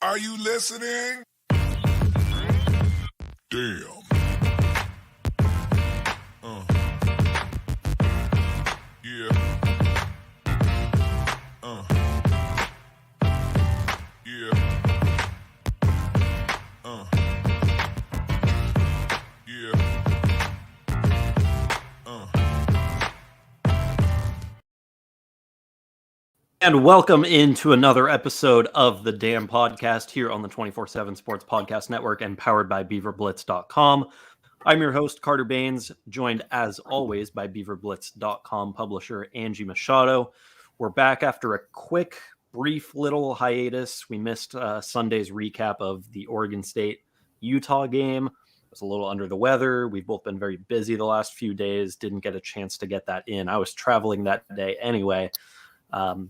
Are you listening? Damn. Yeah. Yeah. Yeah. And welcome into another episode of the Damn Podcast here on the 24/7 Sports Podcast Network and powered by BeaverBlitz.com. I'm your host, Carter Bahns, joined as always by BeaverBlitz.com publisher Angie Machado. We're back after a quick, brief little hiatus. We missed Sunday's recap of the Oregon State-Utah game. I was a little under the weather. We've both been very busy the last few days. Didn't get a chance to get that in. I was traveling that day anyway.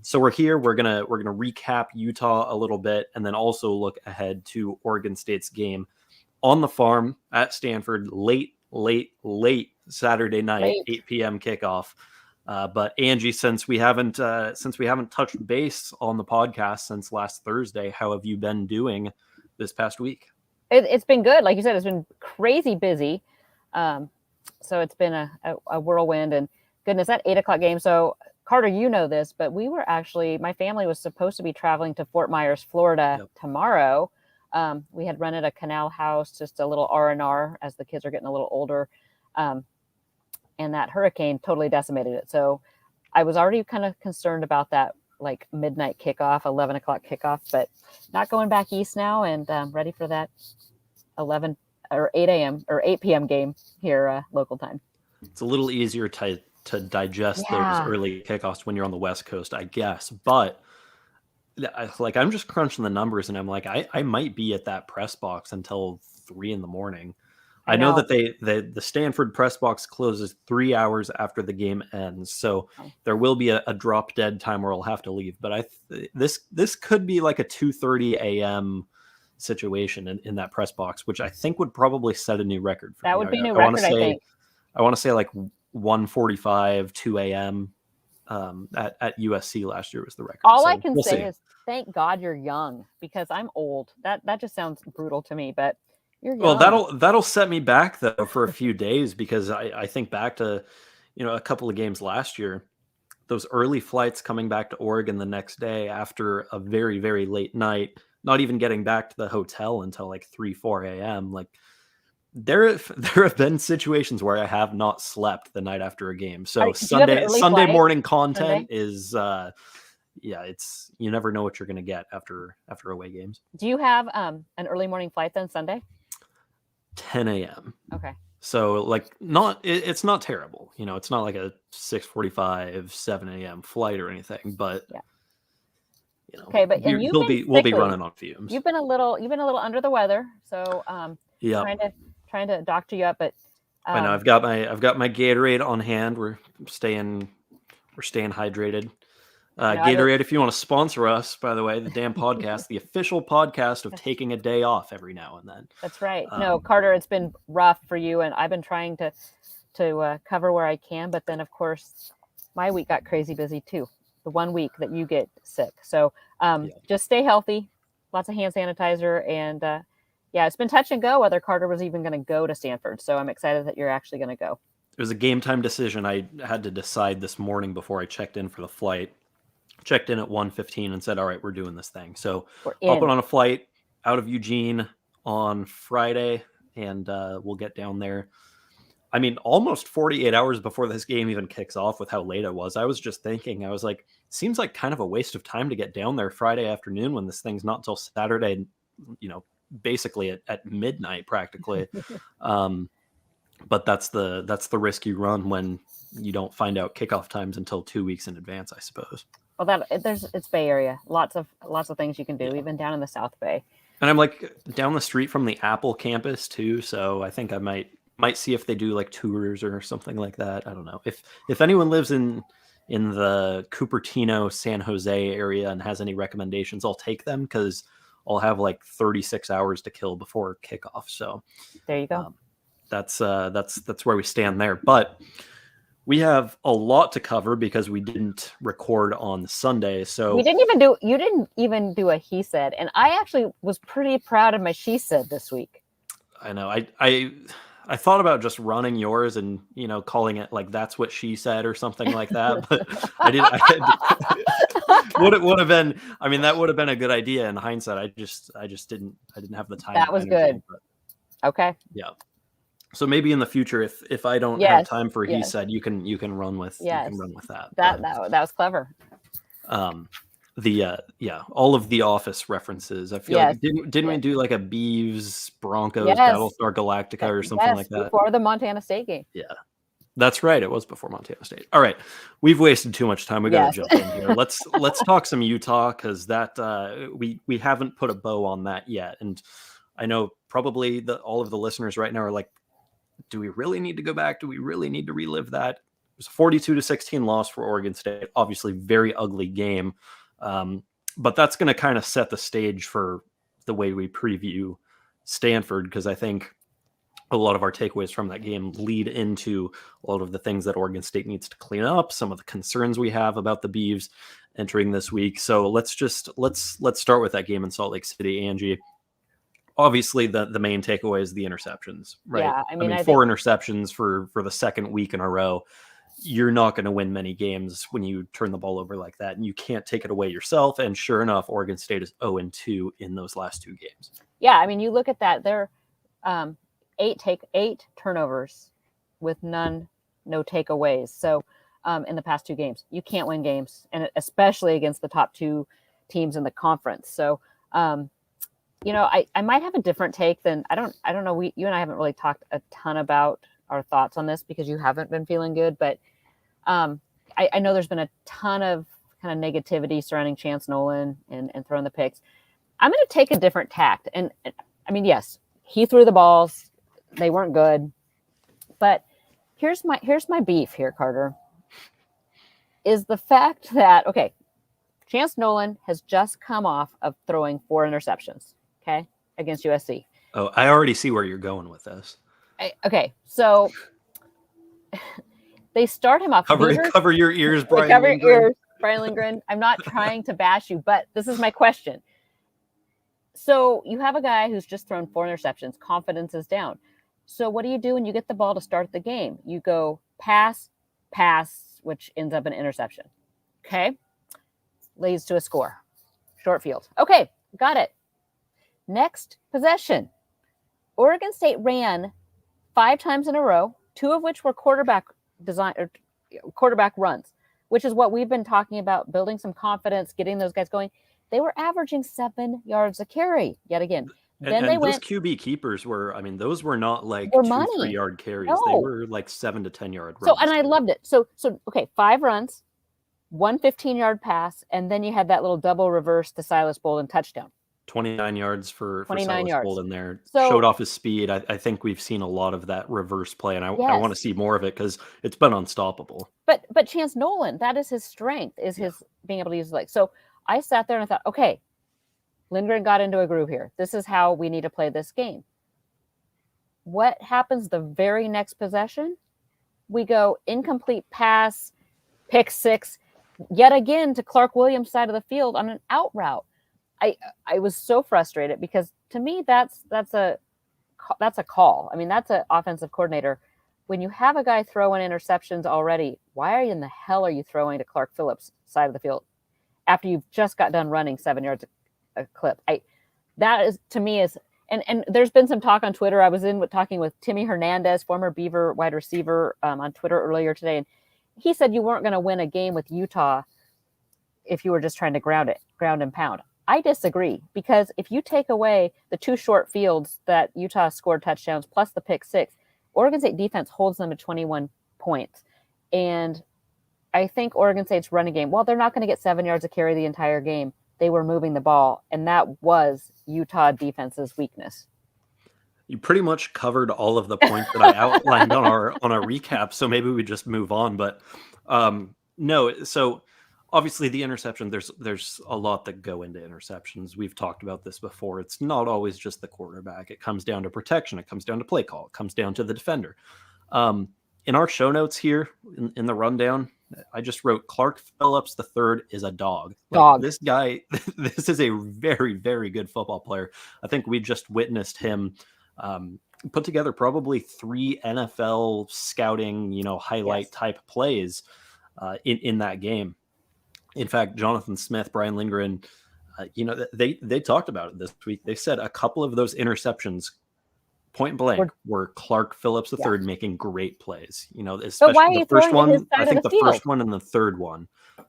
So we're here. We're gonna recap Utah a little bit, and then also look ahead to Oregon State's game on the farm at Stanford, late Saturday night, 8 p.m. kickoff. But Angie, since we haven't touched base on the podcast since last Thursday, how have you been doing this past week? It's been good. Like you said, it's been crazy busy. So it's been a whirlwind, and goodness, that 8 o'clock game. So Carter, you know this, but we were actually, my family was supposed to be traveling to Fort Myers, Florida tomorrow. We had rented a canal house, just a little R&R as the kids are getting a little older. And that hurricane totally decimated it. So I was already kind of concerned about that, like midnight kickoff, 11 o'clock kickoff, but not going back east now, and ready for that 11 or 8 a.m. or 8 p.m. game here local time. It's a little easier to digest those early kickoffs when you're on the West Coast, I guess. But like, I'm just crunching the numbers, and I'm like, I might be at that press box until 3 a.m. I know that the Stanford press box closes 3 hours after the game ends, so there will be a drop dead time where I'll have to leave. But this could be like a 2:30 a.m. situation in that press box, which I think would probably set a new record. That would be a new record, I think. I want to say like 1:45, 2 a.m. At USC last year was the record. All I can say is thank God you're young, because I'm old. That just sounds brutal to me, but you're young. Well, that'll set me back though for a few days, because I think back to, a couple of games last year, those early flights coming back to Oregon the next day after a very, very late night, not even getting back to the hotel until like 3, 4 a.m. Like, there have been situations where I have not slept the night after a game. So Sunday morning content is it's, you never know what you're going to get after away games. Do you have an early morning flight then Sunday? 10 a.m. Okay. So like it's not terrible. It's not like a 6:45, 7 a.m. flight or anything, but okay, but we'll be running on fumes. You've been a little under the weather, so trying to doctor you up, but I know I've got my Gatorade on hand. We're staying hydrated. Gatorade, if you want to sponsor us, by the way, the Damn Podcast, the official podcast of taking a day off every now and then. That's right. No, Carter, it's been rough for you, and I've been trying to cover where I can, but then of course my week got crazy busy too. The 1 week that you get sick, so just stay healthy, lots of hand sanitizer, and it's been touch and go whether Carter was even going to go to Stanford. So I'm excited that you're actually going to go. It was a game time decision I had to decide this morning before I checked in for the flight. Checked in at 1:15 and said, all right, we're doing this thing. So I'll put on a flight out of Eugene on Friday, and we'll get down there. I mean, almost 48 hours before this game even kicks off with how late it was. I was just thinking, I was like, seems like kind of a waste of time to get down there Friday afternoon when this thing's not until Saturday, basically at midnight practically. But that's the risk you run when you don't find out kickoff times until 2 weeks in advance, I suppose. Well, it's Bay Area. Lots of things you can do, even down in the South Bay. And I'm like down the street from the Apple campus too, so I think I might see if they do like tours or something like that. I don't know. If anyone lives in the Cupertino, San Jose area and has any recommendations, I'll take them, because I'll have like 36 hours to kill before kickoff. So there you go. That's where we stand there. But We have a lot to cover because we didn't record on Sunday. So you didn't even do a he said, and I actually was pretty proud of my she said this week. I know I thought about just running yours and calling it like that's what she said or something like that, but I didn't. Would have been. I mean, that would have been a good idea in hindsight. I just didn't have the time. That was good. Okay. Yeah. So maybe in the future, if I don't have time for he said, you can run with that. That was clever. All of the Office references. I feel like didn't we do like a Beavs Broncos Battlestar Galactica or something like that before the Montana State game? Yeah, that's right. It was before Montana State. All right, we've wasted too much time. We got to jump in here. Let's talk some Utah because that we haven't put a bow on that yet, and I know probably all of the listeners right now are like, do we really need to go back? Do we really need to relive that? It was a 42-16 loss for Oregon State. Obviously, very ugly game. But that's going to kind of set the stage for the way we preview Stanford, because I think a lot of our takeaways from that game lead into a lot of the things that Oregon State needs to clean up, some of the concerns we have about the Beavs entering this week. So let's start with that game in Salt Lake City, Angie. Obviously, the main takeaway is the interceptions, right? Yeah, I mean 4 interceptions for the second week in a row. You're not going to win many games when you turn the ball over like that, and you can't take it away yourself. And sure enough, Oregon State is 0-2 in those last 2 games. Yeah, I mean, you look at that; they're 8 turnovers with no takeaways. So in the past 2 games, you can't win games, and especially against the top 2 teams in the conference. So I might have a different take than I don't know. You and I haven't really talked a ton about our thoughts on this because you haven't been feeling good, but I know there's been a ton of kind of negativity surrounding Chance Nolan and throwing the picks. I'm going to take a different tact. And I mean, yes, he threw the balls. They weren't good, but here's my beef here, Carter, is the fact that, okay, Chance Nolan has just come off of throwing 4 interceptions, okay, against USC. Oh, I already see where you're going with this. Okay, so they start him off. Cover your ears, Brian. Cover your ears, Brian Lindgren. I'm not trying to bash you, but this is my question. So you have a guy who's just thrown 4 interceptions. Confidence is down. So what do you do when you get the ball to start the game? You go pass, which ends up an interception. Okay, leads to a score. Short field. Okay, got it. Next possession. Oregon State ran 5 times in a row, 2 of which were quarterback runs, which is what we've been talking about, building some confidence, getting those guys going. They were averaging 7 yards a carry yet again. Then they went. Those QB keepers those were not like 2-3 yard carries. No. They were like 7 to 10 yard runs. So, and I loved it. So okay, 5 runs, 1 15-yard pass, and then you had that little double reverse to Silas Bolden touchdown. 29 yards for Silas Bolden there. So, showed off his speed. I think we've seen a lot of that reverse play, and I want to see more of it because it's been unstoppable. But Chance Nolan, that is his strength, is his being able to use his legs. So I sat there and I thought, okay, Lindgren got into a groove here. This is how we need to play this game. What happens the very next possession? We go incomplete pass, pick 6, yet again to Clark Williams' side of the field on an out route. I was so frustrated because to me that's a call. I mean, that's an offensive coordinator. When you have a guy throwing interceptions already, why in the hell are you throwing to Clark Phillips' side of the field after you've just got done running 7 yards a clip? That is, to me, is and there's been some talk on Twitter. I was talking with Timmy Hernandez, former Beaver wide receiver, on Twitter earlier today, and he said you weren't going to win a game with Utah if you were just trying to ground and pound. I disagree, because if you take away the 2 short fields that Utah scored touchdowns plus the pick 6, Oregon State defense holds them to 21 points. And I think Oregon State's running game, while they're not going to get 7 yards of carry the entire game, they were moving the ball, and that was Utah defense's weakness. You pretty much covered all of the points that I outlined on our recap, so maybe we just move on. But no, so obviously the interception, there's a lot that go into interceptions. We've talked about this before. It's not always just the quarterback. It comes down to protection. It comes down to play call. It comes down to the defender. in our show notes here in the rundown, I just wrote Clark Phillips III is a dog. Dog. This guy, this is a very, very good football player. I think we just witnessed him put together probably 3 NFL scouting, highlight type plays in that game. In fact, Jonathan Smith, Brian Lindgren, they talked about it this week. They said a couple of those interceptions, point blank, were Clark Phillips III making great plays. Especially the first one. I think the first one and the third one,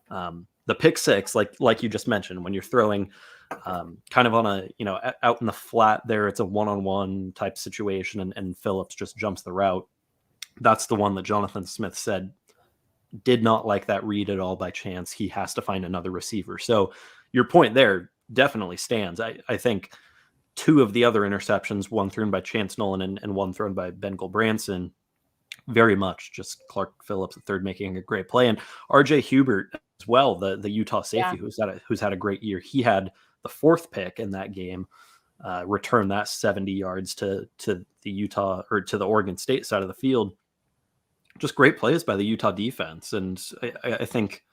the pick six, like you just mentioned, when you're throwing kind of on a out in the flat there, it's a one-on-one type situation, and Phillips just jumps the route. That's the one that Jonathan Smith said did not like that read at all by chance. He has to find another receiver. So your point there definitely stands. I think 2 of the other interceptions, one thrown by Chance Nolan and one thrown by Ben Gulbranson, very much just Clark Phillips III making a great play. And RJ Hubert as well, the Utah safety who's had a great year. He had the 4th pick in that game, returned that 70 yards to the Utah or to the Oregon State side of the field. Just great plays by the Utah defense. And I think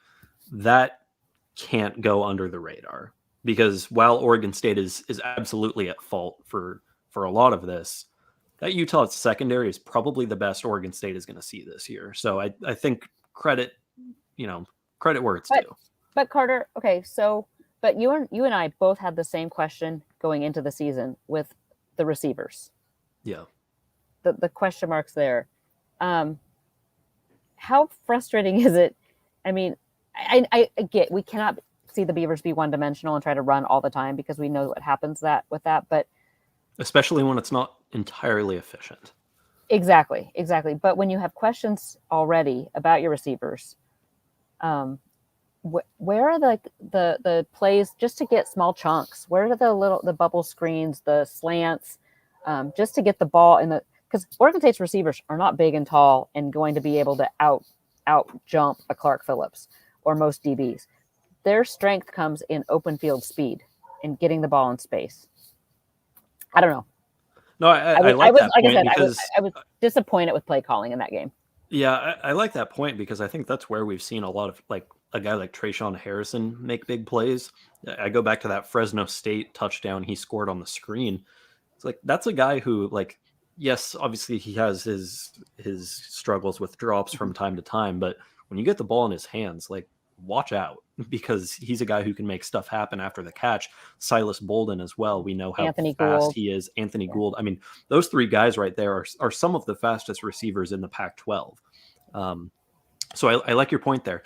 that can't go under the radar, because while Oregon State is absolutely at fault for a lot of this, that Utah secondary is probably the best Oregon State is going to see this year. So I think credit where it's due. But Carter, okay, so but you and I both had the same question going into the season with the receivers. Yeah. The question marks there. How frustrating is it? I mean, I get we cannot see the Beavers be one-dimensional and try to run all the time, because we know what happens with that. But especially when it's not entirely efficient. Exactly. But when you have questions already about your receivers, where are the plays just to get small chunks? Where are the bubble screens, the slants, just to get the ball in the? Because Oregon State's receivers are not big and tall and going to be able to out jump a Clark Phillips or most DBs. Their strength comes in open field speed and getting the ball in space. I don't know. No, I like that point. I was disappointed with play calling in that game. Yeah, I like that point, because I think that's where we've seen a lot of a guy like Trayshawn Harrison make big plays. I go back to that Fresno State touchdown he scored on the screen. It's that's a guy who yes, obviously he has his struggles with drops from time to time, but when you get the ball in his hands, watch out, because he's a guy who can make stuff happen after the catch. Silas Bolden as well. We know how Anthony fast Gould. He is. Anthony Gould. I mean, those 3 guys right there are some of the fastest receivers in the Pac-12. So I like your point there.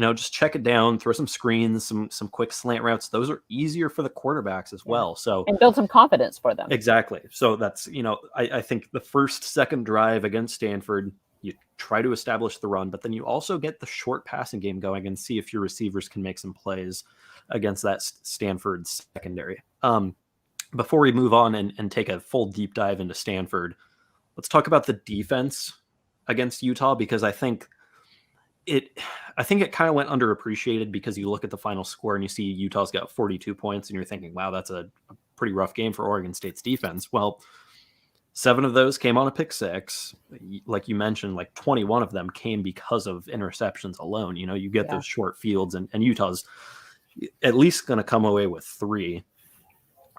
Just check it down, throw some screens, some quick slant routes. Those are easier for the quarterbacks as well. So and build some confidence for them. Exactly. So that's, I think the second drive against Stanford, you try to establish the run, but then you also get the short passing game going and see if your receivers can make some plays against that Stanford secondary. Before we move on and take a full deep dive into Stanford, let's talk about the defense against Utah, because I think it kind of went underappreciated, because you look at the final score and you see Utah's got 42 points and you're thinking, wow, that's a pretty rough game for Oregon State's defense. Well, 7 of those came on a pick six. Like you mentioned, 21 of them came because of interceptions alone. You get those short fields, and Utah's at least going to come away with 3.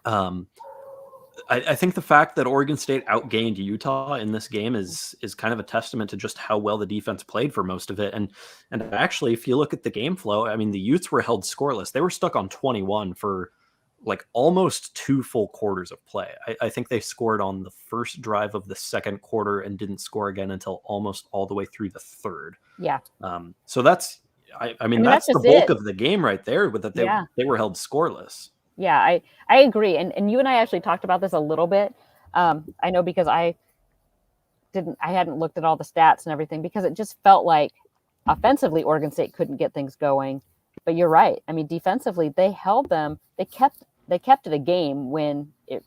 I think the fact that Oregon State outgained Utah in this game is kind of a testament to just how well the defense played for most of it. And actually, if you look at the game flow, I mean, the Utes were held scoreless. They were stuck on 21 for almost 2 full quarters of play. I think they scored on the first drive of the second quarter and didn't score again until almost all the way through the third. Yeah. So that's, I mean that's the bulk of the game right there, but that they were held scoreless. Yeah, I agree. And you and I actually talked about this a little bit. I know, because I hadn't looked at all the stats and everything, because it just felt like offensively Oregon State couldn't get things going. But you're right. I mean, defensively, they held them. They kept it a game when it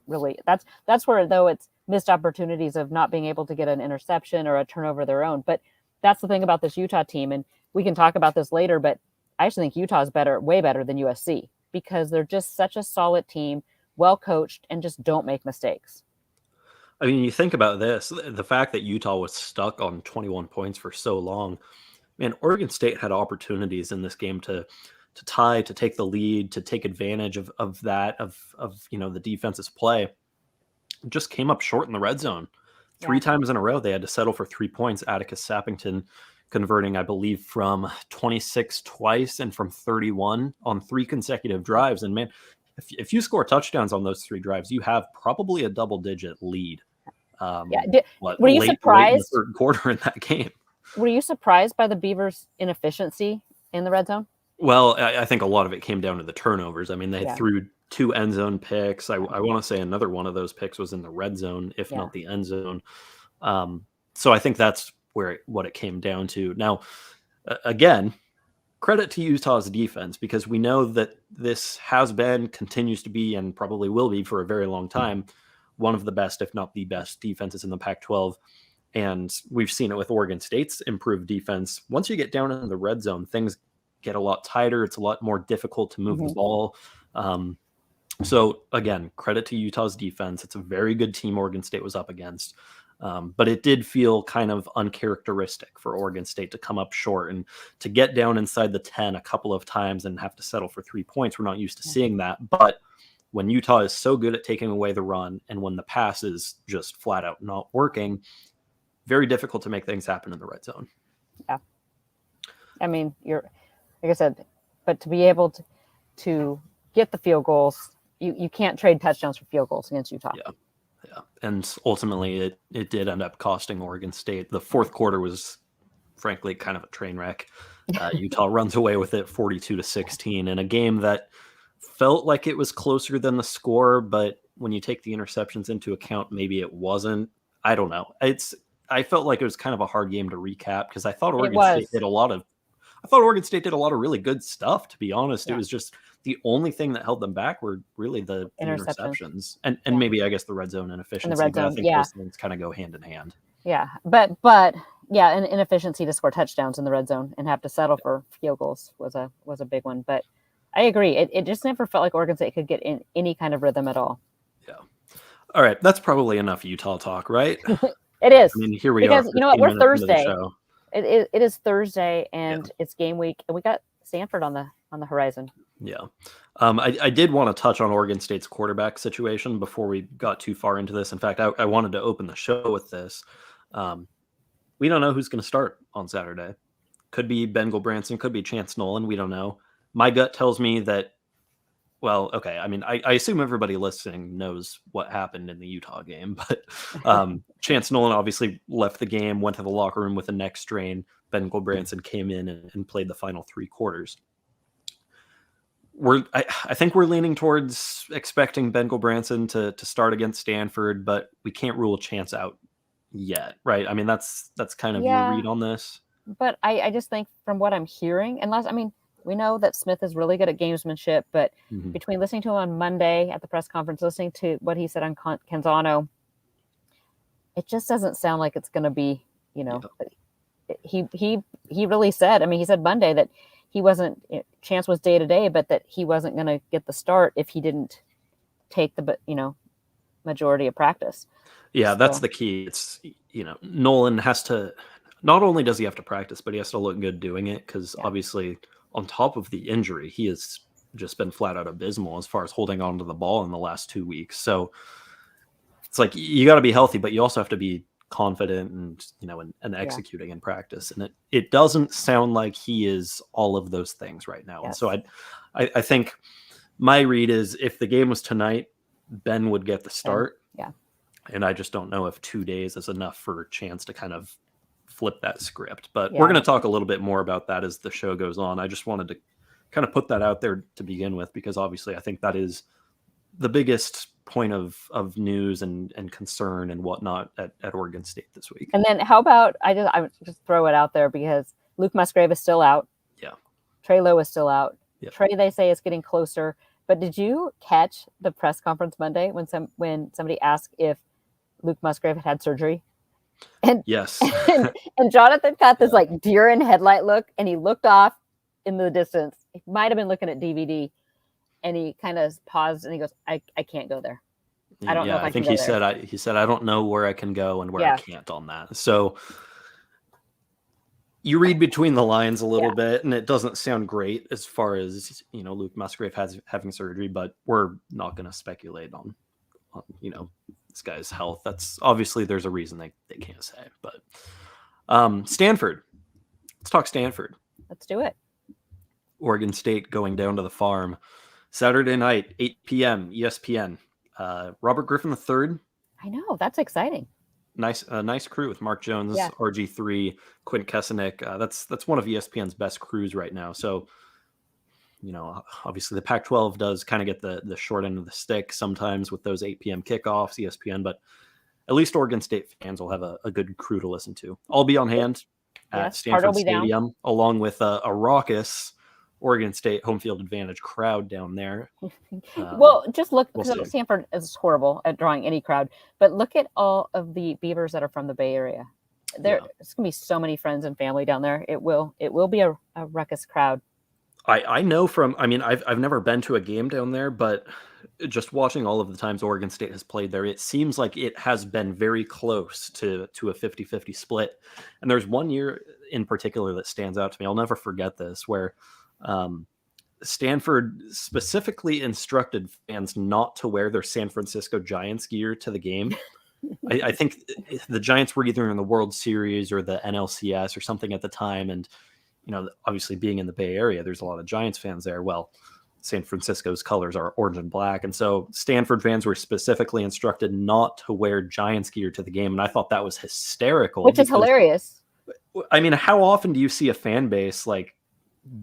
really, that's where, though, it's missed opportunities of not being able to get an interception or a turnover of their own. But that's the thing about this Utah team. And we can talk about this later, but I actually think Utah is way better than USC, because they're just such a solid team, well coached, and just don't make mistakes. I mean, you think about this, the fact that Utah was stuck on 21 points for so long, man, Oregon State had opportunities in this game to tie, to take the lead, to take advantage of that, of the defense's play. Just came up short in the red zone. Three times in a row, they had to settle for 3 points. Atticus Sappington converting, I believe, from 26 twice and from 31 on 3 consecutive drives. And man, if you score touchdowns on those 3 drives, you have probably a double-digit lead. Were you surprised? Late in the third quarter in that game. Were you surprised by the Beavers' inefficiency in the red zone? Well, I think a lot of it came down to the turnovers. I mean, they threw 2 end zone picks. I want to say another one of those picks was in the red zone, if not the end zone. So I think that's what it came down to. Now, again, credit to Utah's defense, because we know that this has been, continues to be, and probably will be for a very long time, one of the best, if not the best, defenses in the Pac-12. And we've seen it with Oregon State's improved defense. Once you get down in the red zone, things get a lot tighter. It's a lot more difficult to move the ball. So again, credit to Utah's defense. It's a very good team Oregon State was up against. But it did feel kind of uncharacteristic for Oregon State to come up short and to get down inside the 10 a couple of times and have to settle for 3 points. We're not used to seeing that. But when Utah is so good at taking away the run, and when the pass is just flat out not working, very difficult to make things happen in the red zone. Yeah. I mean, you're, like I said, but to be able to get the field goals, you can't trade touchdowns for field goals against Utah. Yeah. And ultimately it did end up costing Oregon State. The fourth quarter was frankly kind of a train wreck. Utah runs away with it 42-16 in a game that felt like it was closer than the score, but when you take the interceptions into account, maybe it wasn't. I don't know. I felt like it was kind of a hard game to recap, because I thought Oregon State did a lot of really good stuff, to be honest. Yeah. It was just the only thing that held them back were really the interceptions and maybe, I guess, the red zone inefficiency. The red zone, I think those things kind of go hand in hand. Yeah. But yeah, an inefficiency to score touchdowns in the red zone and have to settle for field goals was a big one. But I agree. It just never felt like Oregon State could get in any kind of rhythm at all. Yeah. All right. That's probably enough Utah talk, right? It is. I mean, here we are. Because you know what? We're Thursday. It is Thursday, and it's game week, and we got Stanford on the horizon. Yeah. I did want to touch on Oregon State's quarterback situation before we got too far into this. In fact, I wanted to open the show with this. We don't know who's going to start on Saturday. Could be Ben Gulbranson, could be Chance Nolan. We don't know. My gut tells me that, well, okay. I mean, I assume everybody listening knows what happened in the Utah game, but Chance Nolan obviously left the game, went to the locker room with a neck strain. Ben Gulbranson came in and played the final 3 quarters. I think we're leaning towards expecting Ben Gulbranson to start against Stanford, but we can't rule Chance out yet, right? I mean, that's kind of your read on this. But I just think from what I'm hearing, we know that Smith is really good at gamesmanship, but between listening to him on Monday at the press conference, listening to what he said on Canzano, it just doesn't sound like it's going to be, he really said, he said Monday that he wasn't, Chance was day to day, but that he wasn't going to get the start if he didn't take the, majority of practice. Yeah, that's the key. It's, Nolan has to, not only does he have to practice, but he has to look good doing it, because obviously on top of the injury, he has just been flat out abysmal as far as holding on to the ball in the last 2 weeks. So it's like, you got to be healthy, but you also have to be confident and executing in practice. And it doesn't sound like he is all of those things right now. Yes. And so I think my read is, if the game was tonight, Ben would get the start. Yeah. And I just don't know if 2 days is enough for a Chance to kind of flip that script. But we're going to talk a little bit more about that as the show goes on. I just wanted to kind of put that out there to begin with, because obviously I think that is the biggest point of news and concern and whatnot at Oregon State this week. And then how about, I just throw it out there, because Luke Musgrave is still out. Yeah. Trey Lowe is still out. Yep. Trey, they say, is getting closer. But did you catch the press conference Monday when somebody asked if Luke Musgrave had surgery? And yes. and Jonathan got this like deer in headlight look, and he looked off in the distance. He might have been looking at DVD, and he kind of paused and he goes, I can't go there. I don't know if I I can think go he there. said I don't know where I can go and where I Yeah. can't on that. So you read between the lines a little bit, and it doesn't sound great as far as Luke Musgrave having surgery, but we're not going to speculate on this guy's health. That's obviously there's a reason they can't say. But Stanford, let's talk Stanford. Let's do it. Oregon State going down to the farm Saturday night, 8 p.m. ESPN. Robert Griffin III. I know, that's exciting. Nice crew with Mark Jones, Yeah. RG3, Quint Kesenick. That's one of ESPN's best crews right now. So, obviously the Pac-12 does kind of get the short end of the stick sometimes with those 8 p.m. kickoffs, ESPN, but at least Oregon State fans will have a good crew to listen to. I'll be on hand at Stanford Stadium, along with a raucous Oregon State home field advantage crowd down there. Well, just look. We'll Stanford is horrible at drawing any crowd, but look at all of the Beavers that are from the Bay Area. There's going to be so many friends and family down there. It will be a ruckus crowd. I know from. I mean, I've never been to a game down there, but just watching all of the times Oregon State has played there, it seems like it has been very close to a 50-50 split. And there's one year in particular that stands out to me. I'll never forget this, where Stanford specifically instructed fans not to wear their San Francisco Giants gear to the game. I think the Giants were either in the World Series or the NLCS or something at the time. And, obviously being in the Bay Area, there's a lot of Giants fans there. Well, San Francisco's colors are orange and black. And so Stanford fans were specifically instructed not to wear Giants gear to the game. And I thought that was hysterical. Which is hilarious. I mean, how often do you see a fan base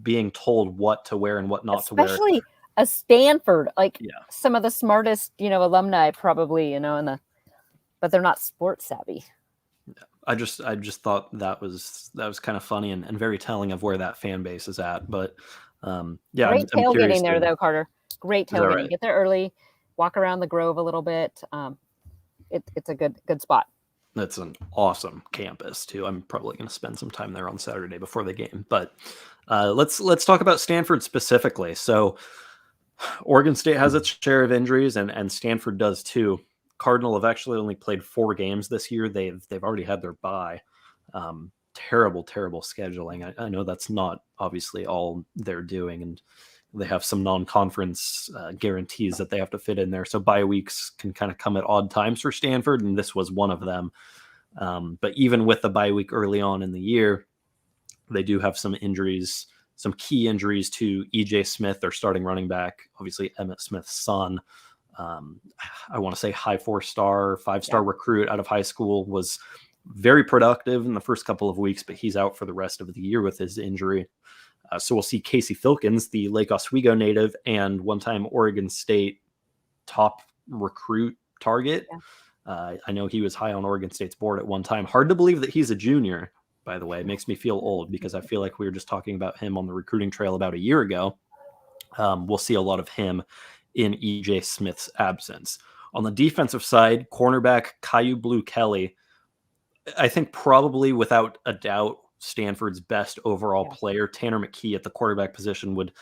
being told what to wear and what not to wear? Especially a Stanford, some of the smartest, alumni probably, but they're not sports savvy. I just thought that was kind of funny and very telling of where that fan base is at. But great tailgating there though, Carter. Great tailgating. Right? Get there early, walk around the Grove a little bit. It's a good spot. That's an awesome campus too. I'm probably going to spend some time there on Saturday before the game. But let's talk about Stanford specifically. So Oregon State has its share of injuries, and Stanford does too. Cardinal have actually only played 4 games this year. They've already had their bye. Terrible scheduling. I know that's not obviously all they're doing, and they have some non-conference guarantees that they have to fit in there. So bye weeks can kind of come at odd times for Stanford, and this was one of them. But even with the bye week early on in the year, they do have some injuries, some key injuries to EJ Smith, their starting running back, obviously Emmitt Smith's son. I want to say high 4-star, 5-star recruit out of high school, was very productive in the first couple of weeks, but he's out for the rest of the year with his injury. So we'll see Casey Filkins, the Lake Oswego native and one-time Oregon State top recruit target. I know he was high on Oregon State's board at one time. Hard to believe that he's a junior, by the way. It makes me feel old because I feel like we were just talking about him on the recruiting trail about a year ago. We'll see a lot of him in EJ Smith's absence. On the defensive side, cornerback Caillou Blue Kelly, I think probably without a doubt Stanford's best overall player. Tanner McKee at the quarterback position would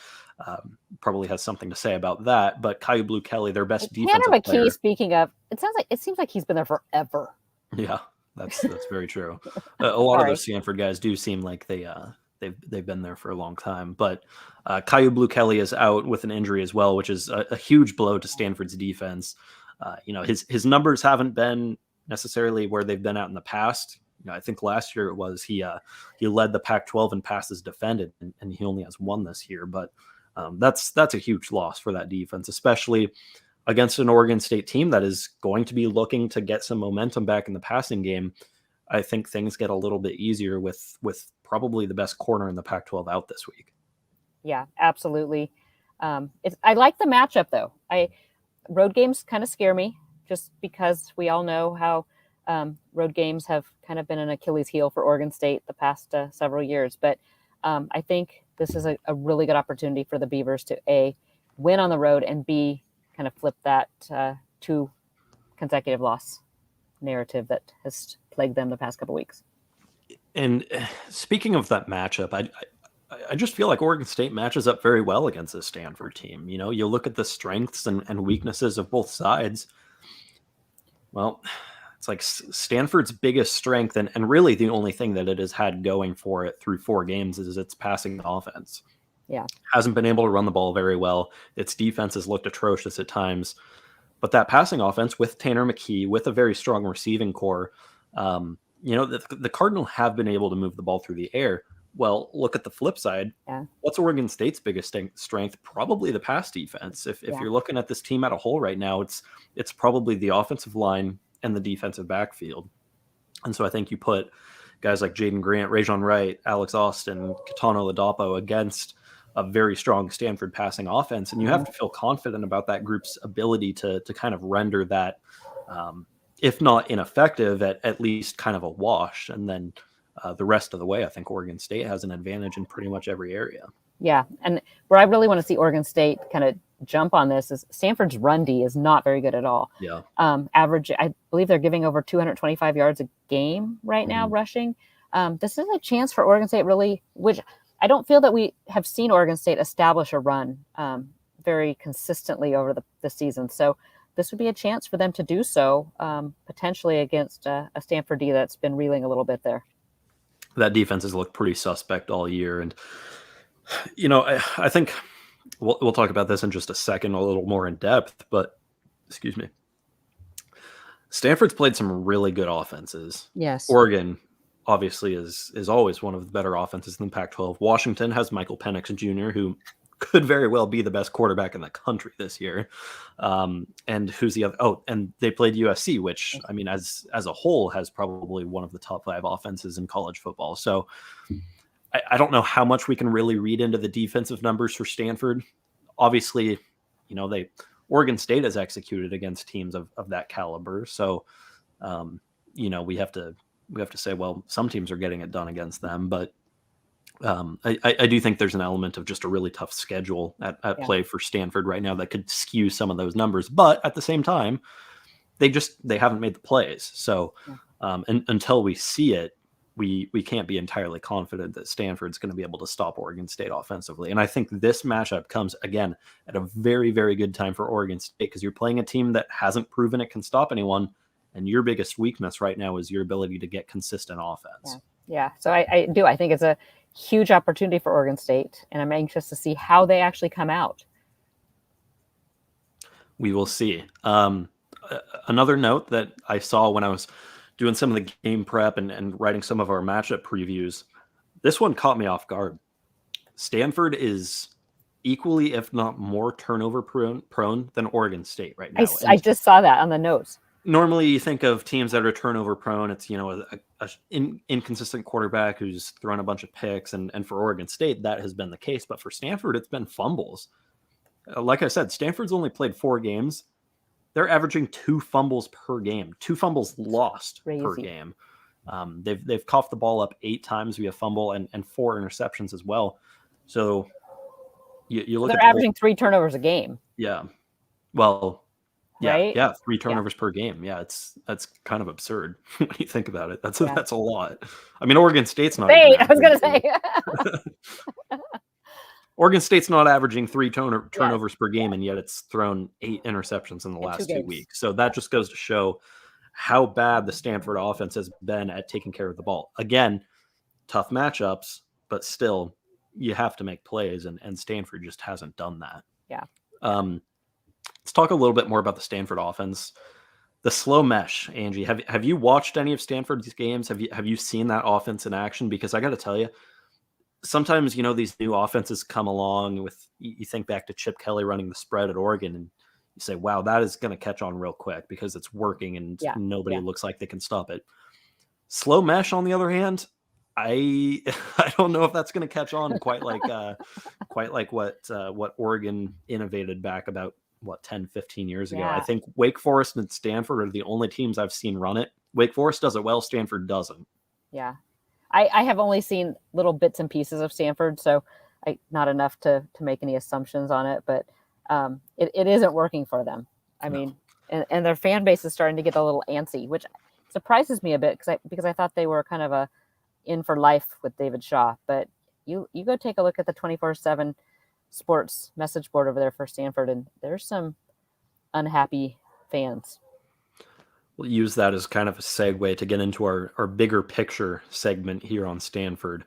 probably has something to say about that. But Caillou Blue Kelly, their best defensive player. Tanner McKee, player. speaking of, it seems like he's been there forever. Yeah, that's very true. A lot of those Stanford guys do seem like they've been there for a long time. But Caillou Blue Kelly is out with an injury as well, which is a huge blow to Stanford's defense. His numbers haven't been necessarily where they've been at in the past. I think last year it was he led the Pac-12 in passes defended, and he only has 1 this year. But that's a huge loss for that defense, especially against an Oregon State team that is going to be looking to get some momentum back in the passing game. I think things get a little bit easier with probably the best corner in the Pac-12 out this week. Yeah, absolutely. I like the matchup though. Road games kind of scare me just because we all know how road games have kind of been an Achilles heel for Oregon State the past several years. But I think this is a really good opportunity for the Beavers to A, win on the road, and B, kind of flip that 2 consecutive loss narrative that has plagued them the past couple weeks. And speaking of that matchup, I just feel like Oregon State matches up very well against this Stanford team. You look at the strengths and weaknesses of both sides. Well, it's like Stanford's biggest strength and really the only thing that it has had going for it through 4 games is its passing offense. Yeah. Hasn't been able to run the ball very well. Its defense has looked atrocious at times. But that passing offense with Tanner McKee, with a very strong receiving core, the Cardinals have been able to move the ball through the air. Well, look at the flip side. Yeah. What's Oregon State's biggest strength? Probably the pass defense. If you're looking at this team at a whole right now, it's probably the offensive line and the defensive backfield. And so I think you put guys like Jaden Grant, Rajon Wright, Alex Austin, Katano Ladapo against a very strong Stanford passing offense, and you have to feel confident about that group's ability to kind of render that, if not ineffective, at least kind of a wash. And then the rest of the way, I think Oregon State has an advantage in pretty much every area. Yeah, and where I really want to see Oregon State kind of jump on this is Stanford's run D is not very good at all. Yeah. Average, I believe they're giving over 225 yards a game right now rushing. This is a chance for Oregon State really, which I don't feel that we have seen Oregon State establish a run very consistently over the season. So this would be a chance for them to do so, potentially against a Stanford D that's been reeling a little bit there. That defense has looked pretty suspect all year. And, I think we'll talk about this in just a second, a little more in depth, but excuse me. Stanford's played some really good offenses. Yes. Oregon obviously is always one of the better offenses in the Pac-12. Washington has Michael Penix Jr., who could very well be the best quarterback in the country this year. And who's the other? Oh, and they played USC, which, I mean, as a whole, has probably one of the top 5 offenses in college football. So I don't know how much we can really read into the defensive numbers for Stanford. Obviously, Oregon State has executed against teams of that caliber. So, we have to say, well, some teams are getting it done against them, but I do think there's an element of just a really tough schedule at play for Stanford right now that could skew some of those numbers. But at the same time, they haven't made the plays. So until we see it, we can't be entirely confident that Stanford's going to be able to stop Oregon State offensively. And I think this matchup comes, again, at a very, very good time for Oregon State, because you're playing a team that hasn't proven it can stop anyone. And your biggest weakness right now is your ability to get consistent offense. Yeah. So I do. I think it's a huge opportunity for Oregon State, and I'm anxious to see how they actually come out. We will see. Another note that I saw when I was doing some of the game prep and writing some of our matchup previews, this one caught me off guard. Stanford is equally, if not more, turnover prone than Oregon State right now. I just saw that on the notes. Normally, you think of teams that are turnover prone. It's, an inconsistent quarterback who's thrown a bunch of picks. And for Oregon State, that has been the case. But for Stanford, it's been fumbles. Like I said, Stanford's only played 4 games. They're averaging 2 fumbles per game, 2 fumbles lost per game. They've coughed the ball up 8 times via fumble and 4 interceptions as well. So you look at they're averaging 3 turnovers a game. Yeah. Well, right? Yeah. 3 turnovers per game. Yeah. That's kind of absurd when you think about it. That's a lot. I mean, Oregon State's not. Wait, I was going to say. Oregon State's not averaging 3 turnovers per game, and yet it's thrown 8 interceptions in the last 2 weeks. So that just goes to show how bad the Stanford offense has been at taking care of the ball. Again, tough matchups, but still, you have to make plays, and Stanford just hasn't done that. Yeah. Let's talk a little bit more about the Stanford offense. The slow mesh, Angie. Have you watched any of Stanford's games? Have you seen that offense in action? Because I got to tell you, sometimes, these new offenses come along with, you think back to Chip Kelly running the spread at Oregon, and you say, wow, that is going to catch on real quick because it's working and nobody looks like they can stop it. Slow mesh, on the other hand, I don't know if that's going to catch on quite like what Oregon innovated back about 10, 15 years ago. I think Wake Forest and Stanford are the only teams I've seen run it. Wake Forest does it well, Stanford doesn't. Yeah. I have only seen little bits and pieces of Stanford, so not enough to make any assumptions on it, but it isn't working for them. I mean, and their fan base is starting to get a little antsy, which surprises me a bit because I thought they were kind of a in for life with David Shaw. But you go take a look at the 24/7 sports message board over there for Stanford, and there's some unhappy fans. we'll use that as kind of a segue to get into our bigger picture segment here on Stanford.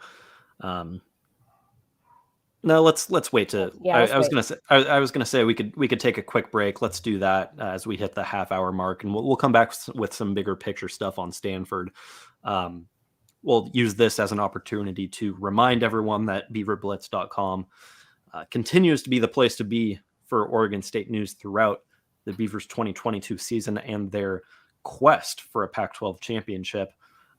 No, let's wait to. Yeah, let's I was wait. gonna say I was gonna say we could take a quick break. Let's do that as we hit the half-hour mark, and we'll come back with some bigger picture stuff on Stanford. Um, we'll use this as an opportunity to remind everyone that BeaverBlitz.com continues to be the place to be for Oregon State news throughout the Beavers 2022 season and their quest for a Pac-12 championship.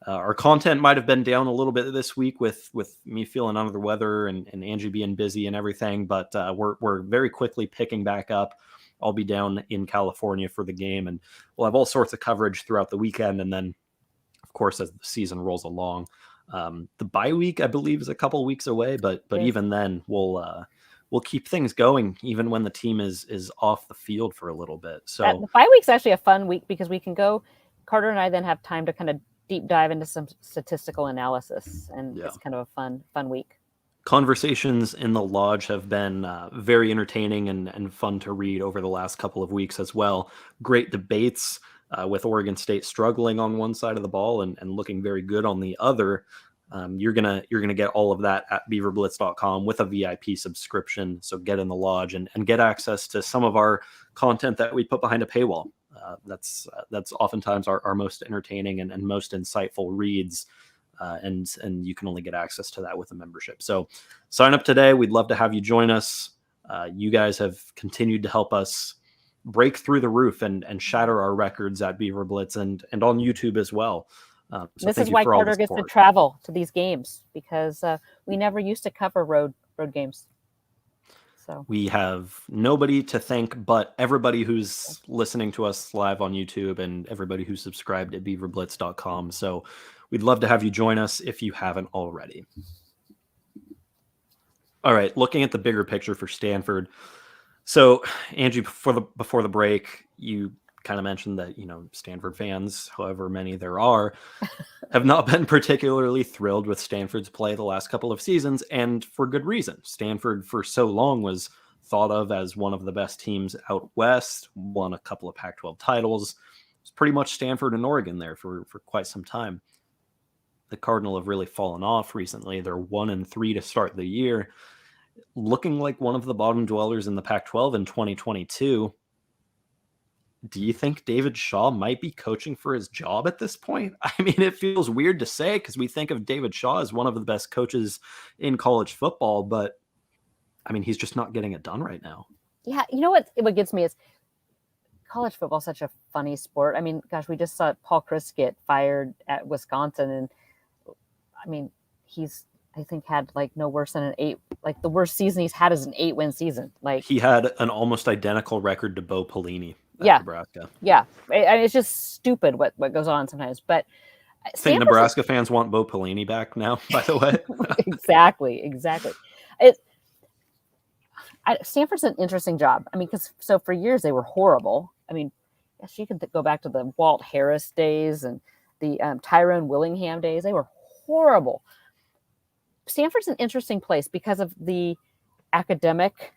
Our content might have been down a little bit this week with me feeling under the weather and Angie being busy and everything, but we're very quickly picking back up. I'll be down in California for the game, and we'll have all sorts of coverage throughout the weekend. And then, of course, as the season rolls along, the bye week, I believe, is a couple weeks away, but even then, we'll keep things going even when the team is off the field for a little bit. So the bye week's actually a fun week because we can go. Carter and I then have time to kind of deep dive into some statistical analysis, and it's kind of a fun week. Conversations in the lodge have been very entertaining and fun to read over the last couple of weeks as well. Great debates with Oregon State struggling on one side of the ball and looking very good on the other. You're gonna get all of that at BeaverBlitz.com with a VIP subscription. So get in the lodge and get access to some of our content that we put behind a paywall. That's oftentimes our most entertaining and most insightful reads, and you can only get access to that with a membership. So sign up today. We'd love to have you join us. You guys have continued to help us break through the roof and shatter our records at BeaverBlitz and on YouTube as well. So this is why Carter gets to travel to these games, because we never used to cover road games. So we have nobody to thank but everybody who's listening to us live on YouTube and everybody who's subscribed at BeaverBlitz.com. So we'd love to have you join us if you haven't already. All right, looking at the bigger picture for Stanford. So Angie, before the break, you kind of mentioned that, Stanford fans, however many there are, have not been particularly thrilled with Stanford's play the last couple of seasons, and for good reason. Stanford for so long was thought of as one of the best teams out west, won a couple of Pac-12 titles. It's pretty much Stanford and Oregon there for quite some time. The Cardinal have really fallen off recently. They're 1-3 to start the year, looking like one of the bottom dwellers in the Pac-12 in 2022. Do you think David Shaw might be coaching for his job at this point? I mean, it feels weird to say because we think of David Shaw as one of the best coaches in college football, but I mean, he's just not getting it done right now. Yeah, you know what gets me is college football is such a funny sport. I mean, gosh, we just saw Paul Chryst get fired at Wisconsin, and I mean, he's I think had like no worse than the worst season he's had is an 8-win season. Like he had an almost identical record to Bo Pelini. Nebraska. Yeah. It's just stupid what goes on sometimes. But I think Nebraska fans want Bo Pelini back now, by the way. Exactly. Stanford's an interesting job. I mean, so for years they were horrible. I mean, yes, you could go back to the Walt Harris days and the Tyrone Willingham days. They were horrible. Stanford's an interesting place because of the academic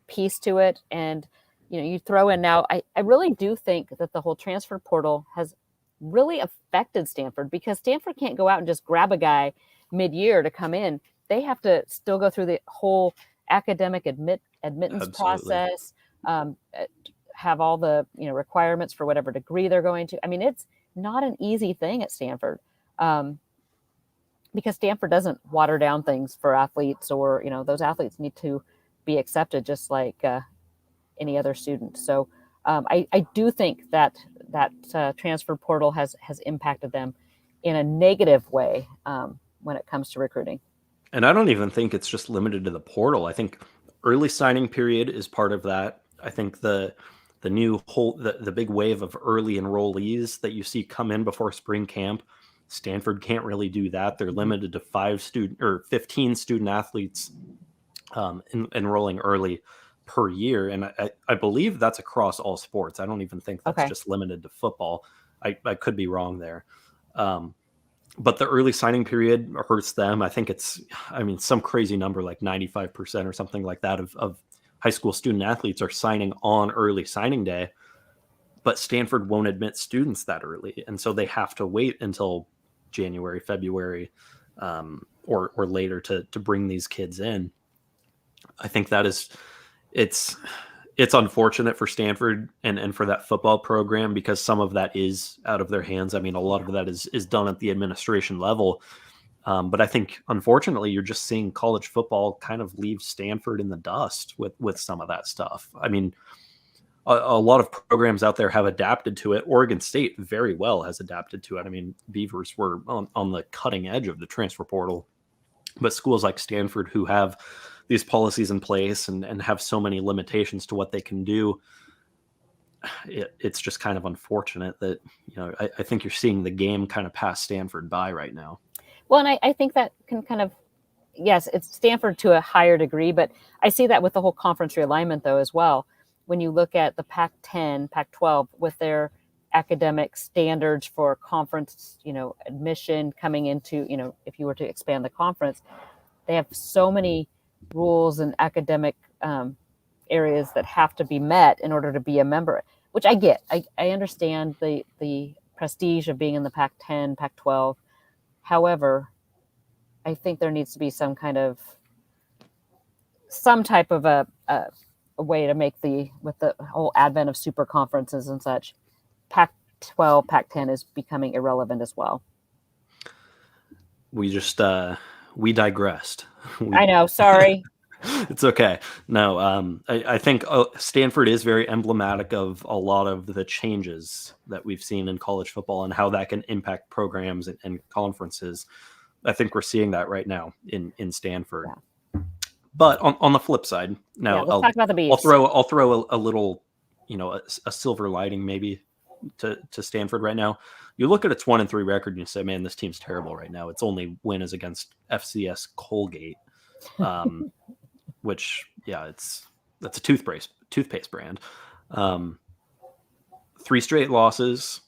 piece to it, and you throw in now, I really do think that the whole transfer portal has really affected Stanford, because Stanford can't go out and just grab a guy mid-year to come in. They have to still go through the whole academic admittance process, have all the requirements for whatever degree they're going to. I mean, it's not an easy thing at Stanford, because Stanford doesn't water down things for athletes, or those athletes need to be accepted just like any other student. So I do think that transfer portal has impacted them in a negative way when it comes to recruiting. And I don't even think it's just limited to the portal. I think early signing period is part of that. I think the big wave of early enrollees that you see come in before spring camp, Stanford can't really do that. They're limited to 15 student athletes enrolling early per year. And I believe that's across all sports. I don't even think that's just limited to football. I could be wrong there. But the early signing period hurts them. I think some crazy number like 95% or something like that of high school student athletes are signing on early signing day. but Stanford won't admit students that early, and so they have to wait until January, February, or later to bring these kids in. I think that is it's unfortunate for Stanford and for that football program, because some of that is out of their hands. I mean, a lot of that is done at the administration level. But I think, unfortunately, you're just seeing college football kind of leave Stanford in the dust with some of that stuff. I mean, a lot of programs out there have adapted to it. Oregon State very well has adapted to it. I mean, Beavers were on the cutting edge of the transfer portal. But schools like Stanford, who have these policies in place and have so many limitations to what they can do, it's just kind of unfortunate that, I think you're seeing the game kind of pass Stanford by right now. Well, and I think that can kind of, yes, it's Stanford to a higher degree, but I see that with the whole conference realignment, though, as well. When you look at the Pac-10, Pac-12, with their academic standards for conference, admission coming into, if you were to expand the conference, they have so many rules and academic areas that have to be met in order to be a member, which I get. I understand the prestige of being in the Pac-10, Pac-12. However, I think there needs to be some type of a way to make with the whole advent of super conferences and such, Pac-12, Pac-10 is becoming irrelevant as well. We just, we digressed. I know, sorry. It's okay. No, I think Stanford is very emblematic of a lot of the changes that we've seen in college football and how that can impact programs and conferences. I think we're seeing that right now in Stanford. Yeah. But on the flip side, now let's talk about the Beavs. I'll throw a little, a silver lining maybe to Stanford right now. You look at its 1-3 record and you say, man, this team's terrible right now. Its only win is against FCS Colgate. Which, that's a toothpaste brand. 3 straight losses,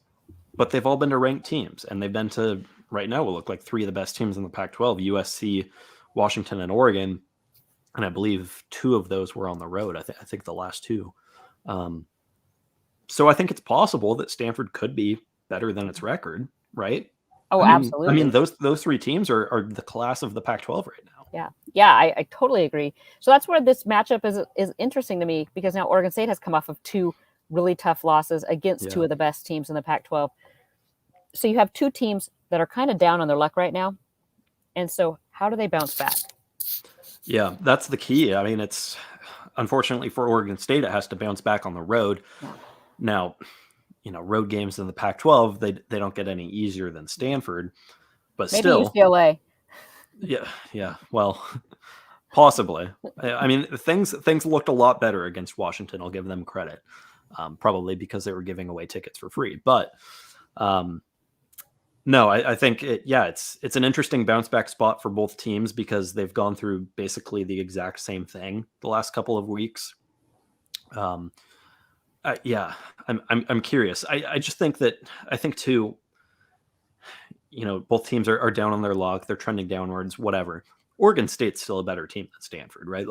but they've all been to ranked teams, and they've been to, right now, will look like 3 of the best teams in the Pac-12, USC, Washington, and Oregon. And I believe 2 of those were on the road. I think the last 2. So I think it's possible that Stanford could be better than its record, right? Oh, absolutely. I mean, those 3 teams are the class of the Pac-12 right now. Yeah, I totally agree. So that's where this matchup is interesting to me, because now Oregon State has come off of 2 really tough losses against 2 of the best teams in the Pac-12. So you have 2 teams that are kind of down on their luck right now. And so how do they bounce back? Yeah, that's the key. I mean, it's unfortunately for Oregon State, it has to bounce back on the road. Yeah. Now, road games in the Pac-12, they don't get any easier than Stanford, but maybe still UCLA. Yeah. Well, possibly. I mean, things looked a lot better against Washington. I'll give them credit, probably because they were giving away tickets for free. But no, I think it's an interesting bounce back spot for both teams, because they've gone through basically the exact same thing the last couple of weeks. I'm curious. I just think too, both teams are down on their luck. They're trending downwards, whatever. Oregon State's still a better team than Stanford, right?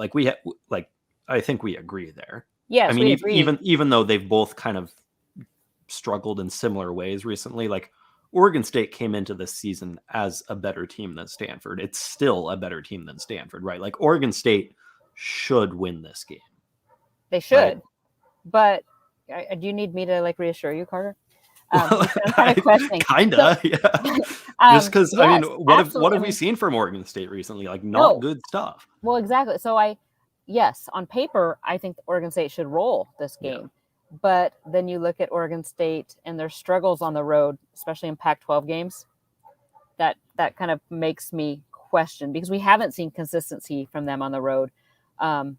I think we agree there. Yes, I mean, we agree. even though they've both kind of struggled in similar ways recently, Oregon State came into this season as a better team than Stanford. It's still a better team than Stanford, right? Oregon State should win this game. They should. Right? But do you need me to reassure you, Carter? Kinda, yeah. Just because, yes, I mean, what have we seen from Oregon State recently? Not good stuff. Well, exactly. So on paper, I think Oregon State should roll this game. Yeah. But then you look at Oregon State and their struggles on the road, especially in Pac-12 games, that kind of makes me question, because we haven't seen consistency from them on the road. And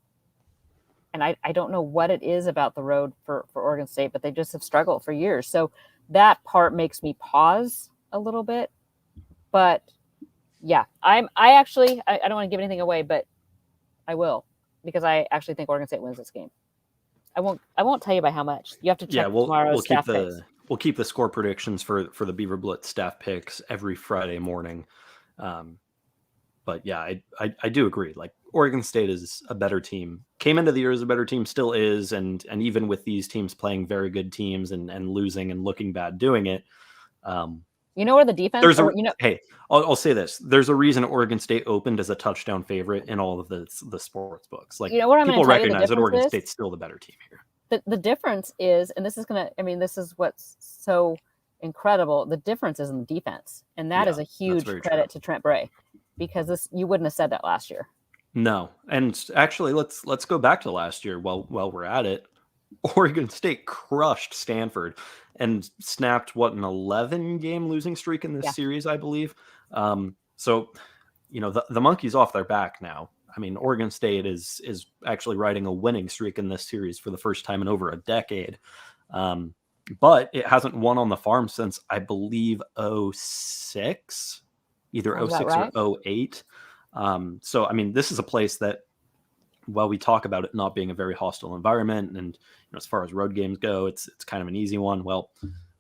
I don't know what it is about the road for Oregon State, but they just have struggled for years. So that part makes me pause a little bit. But yeah, I don't want to give anything away, but I will, because I actually think Oregon State wins this game. I won't tell you by how much. You have to check tomorrow's staff picks. We'll keep the score predictions for the BeaverBlitz staff picks every Friday morning. But yeah, I do agree. Oregon State is a better team. Came into the year as a better team, still is, and even with these teams playing very good teams and losing and looking bad doing it. You know where the defense? There's a or, you know, hey, I'll say this: there's a reason Oregon State opened as a touchdown favorite in all of the sports books. Like, you know what I'm people going to tell you the recognize that Oregon difference is? State's still the better team here. The difference is, and this is this is what's so incredible. The difference is in the defense, and that is a huge credit to Trent Bray, because you wouldn't have said that last year. No, and actually, let's go back to last year. While we're at it, Oregon State crushed Stanford and snapped an 11-game losing streak in this series, I believe. So, the monkey's off their back now. I mean, Oregon State is actually riding a winning streak in this series for the first time in over a decade. But it hasn't won on the farm since, I believe, 06, either 06 right? or 08. So, I mean, this is a place that, while we talk about it not being a very hostile environment, and as far as road games go, it's kind of an easy one. Well,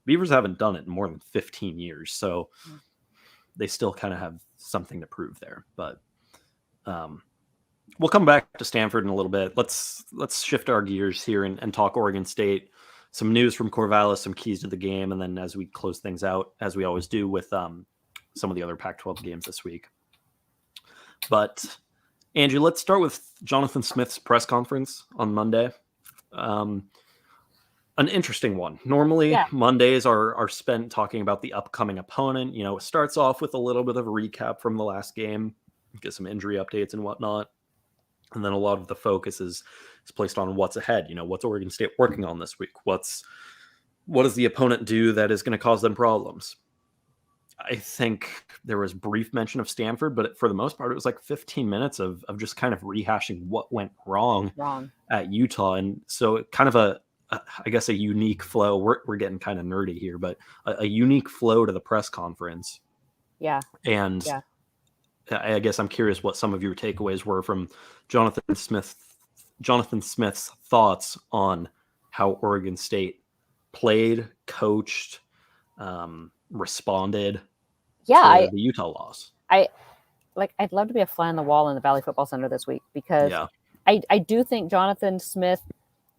Beavers haven't done it in more than 15 years, so they still kind of have something to prove there. But we'll come back to Stanford in a little bit. Let's shift our gears here and talk Oregon State. Some news from Corvallis, some keys to the game, and then as we close things out, as we always do with some of the other Pac-12 games this week. But Angie, let's start with Jonathan Smith's press conference on Monday. An interesting one. Normally, Mondays are spent talking about the upcoming opponent. It starts off with a little bit of a recap from the last game, get some injury updates and whatnot. And then a lot of the focus is placed on what's ahead. What's Oregon State working on this week? What does the opponent do that is going to cause them problems? I think there was brief mention of Stanford, but for the most part, it was like 15 minutes of just kind of rehashing what went wrong at Utah. And so kind of I guess a unique flow. We're getting kind of nerdy here, but a unique flow to the press conference. Yeah. And I guess I'm curious what some of your takeaways were from Jonathan Smith's thoughts on how Oregon State played, coached, responded to the Utah loss. I'd love to be a fly on the wall in the Valley Football Center this week, because I do think Jonathan Smith,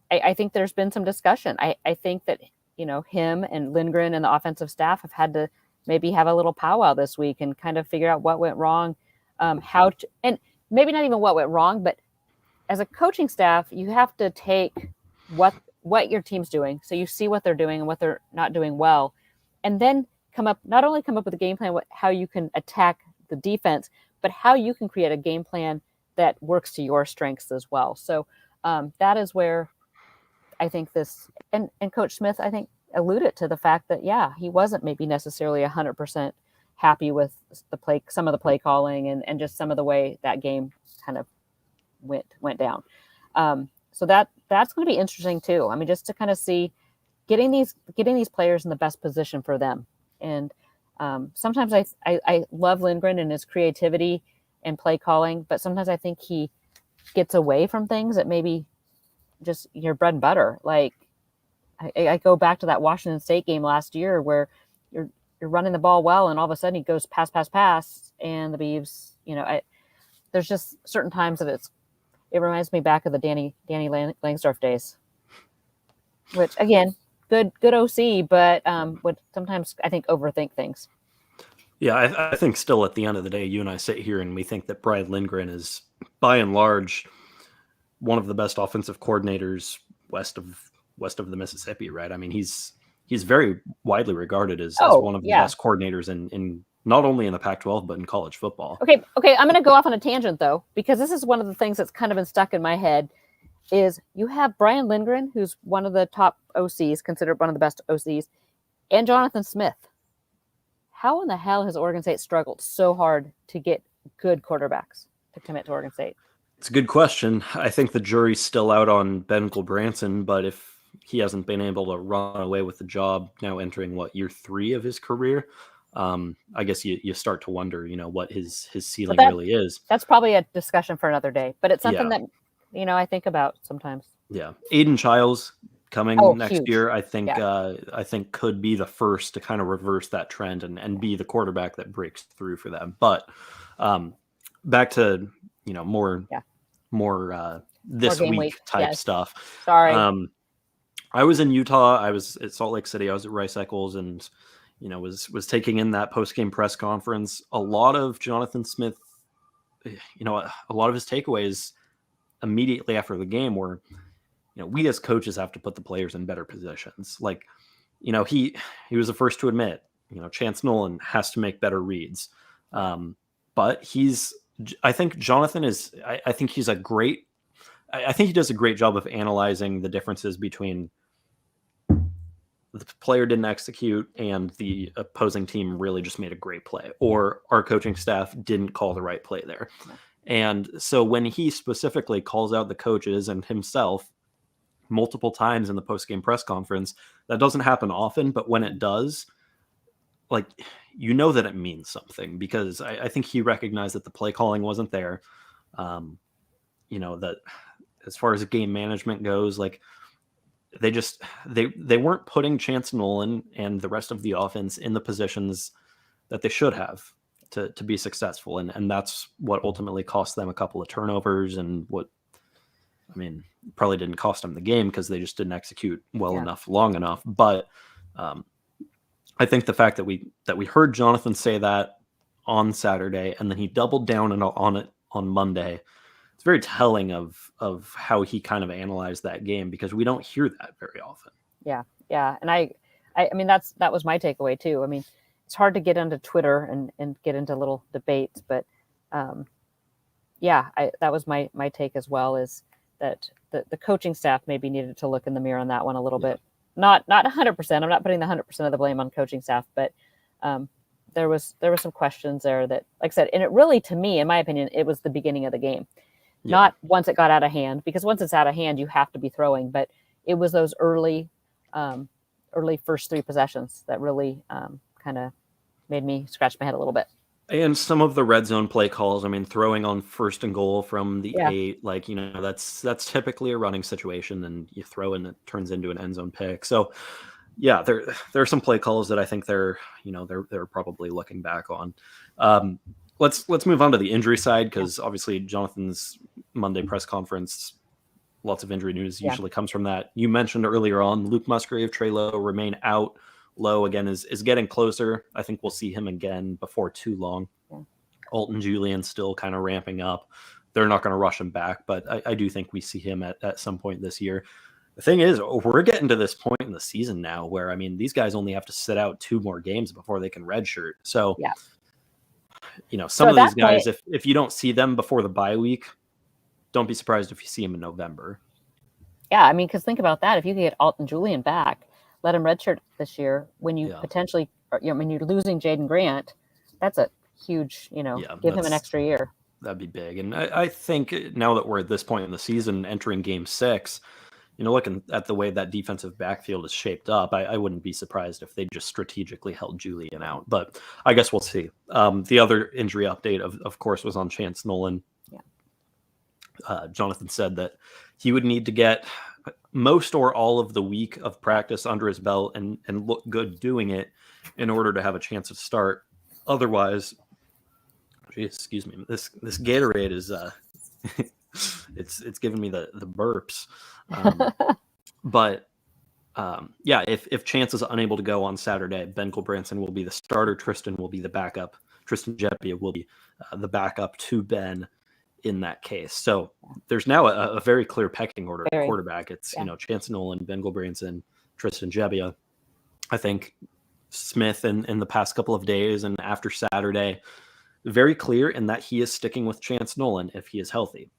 I think there's been some discussion. I think that, him and Lindgren and the offensive staff have had to maybe have a little powwow this week and kind of figure out what went wrong, and maybe not even what went wrong, but as a coaching staff, you have to take what your team's doing. So you see what they're doing and what they're not doing well, and then not only come up with a game plan, how you can attack the defense, but how you can create a game plan that works to your strengths as well. So that is where I think this, and Coach Smith, I think, alluded to the fact that, he wasn't maybe necessarily 100% happy with some of the play calling and just some of the way that game kind of went down. So that's going to be interesting too. I mean, just to kind of see getting these players in the best position for them. And sometimes I love Lindgren and his creativity and play calling, but sometimes I think he gets away from things that maybe just your bread and butter. Like I go back to that Washington State game last year where you're running the ball well, and all of a sudden he goes pass, and the Beavs, there's just certain times that it reminds me back of the Danny Langsdorf days, which again, good OC, but would sometimes, I think, overthink things. Yeah, I think still at the end of the day, you and I sit here and we think that Brian Lindgren is, by and large, one of the best offensive coordinators west of the Mississippi, right? I mean, he's very widely regarded as one of the best coordinators in not only in the Pac-12 but in college football. Okay, I'm going to go off on a tangent though, because this is one of the things that's kind of been stuck in my head. Is you have Brian Lindgren, who's one of the top OCs, considered one of the best OCs, and Jonathan Smith. How in the hell has Oregon State struggled so hard to get good quarterbacks to commit to Oregon State? It's a good question. I think the jury's still out on Ben Gulbranson, but if he hasn't been able to run away with the job now entering year 3 of his career, I guess you start to wonder, what his ceiling really is. That's probably a discussion for another day, but it's something that, I think about sometimes. Yeah. Aiden Childs coming next year, I think could be the first to kind of reverse that trend and be the quarterback that breaks through for them. But back to more this game week week. type Yes. stuff. Sorry. I was in Utah. I was at Salt Lake City. I was at Rice Eccles, and was taking in that post game press conference. A lot of Jonathan Smith, a lot of his takeaways immediately after the game were, we as coaches have to put the players in better positions. Like, he was the first to admit, Chance Nolan has to make better reads. But I think Jonathan is, I think he's I think he does a great job of analyzing the differences between the player didn't execute and the opposing team really just made a great play, or our coaching staff didn't call the right play there. And so when he specifically calls out the coaches and himself multiple times in the post-game press conference, that doesn't happen often, but when it does, like, that it means something, because I think he recognized that the play calling wasn't there. That as far as game management goes, like, they weren't putting Chance Nolan and the rest of the offense in the positions that they should have to be successful. And that's what ultimately cost them a couple of turnovers, and probably didn't cost them the game because they just didn't execute well enough, long enough. But I think the fact that we heard Jonathan say that on Saturday, and then he doubled down on it on Monday, it's very telling of how he kind of analyzed that game, because we don't hear that very often. Yeah. And I mean, that was my takeaway too. I mean, it's hard to get into Twitter and get into little debates, but that was my take as well, is that the coaching staff maybe needed to look in the mirror on that one a little bit. Not 100%. I'm not putting the 100% of the blame on coaching staff, but there was some questions there that, like I said, and it really, to me, in my opinion, it was the beginning of the game. Not once it got out of hand, because once it's out of hand, you have to be throwing. But it was those early first three possessions that really kind of made me scratch my head a little bit. And some of the red zone play calls, throwing on 1st and goal from the 8, like, that's typically a running situation, and you throw and it turns into an end zone pick. So, there are some play calls that I think they're probably looking back on. Let's move on to the injury side, because obviously Jonathan's Monday press conference, lots of injury news usually comes from that. You mentioned earlier on Luke Musgrave, Trey Lowe remain out. Lowe again is getting closer. I think we'll see him again before too long. Alton Julian still kind of ramping up. They're not going to rush him back, but I do think we see him at some point this year. The thing is, we're getting to this point in the season now where, these guys only have to sit out 2 more games before they can redshirt. So, some of these guys, if you don't see them before the bye week, don't be surprised if you see them in November. Yeah, because think about that. If you could get Alton Julian back, let him redshirt this year, when you potentially, when you're losing Jaden Grant, that's a huge, give him an extra year. That'd be big. And I think now that we're at this point in the season, entering game 6, looking at the way that defensive backfield is shaped up, I wouldn't be surprised if they just strategically held Julian out. But I guess we'll see. The other injury update, of course, was on Chance Nolan. Jonathan said that he would need to get most or all of the week of practice under his belt and look good doing it in order to have a chance to start. Otherwise, excuse me, this Gatorade is it's giving me the burps. If Chance is unable to go on Saturday, Ben Gulbranson will be the starter. Tristan will be the backup. Tristan Jeppia will be the backup to Ben in that case. So there's now a very clear pecking order at quarterback. It's Chance Nolan, Ben Gulbranson, Tristan Jeppia. I think Smith in the past couple of days and after Saturday, very clear in that he is sticking with Chance Nolan if he is healthy.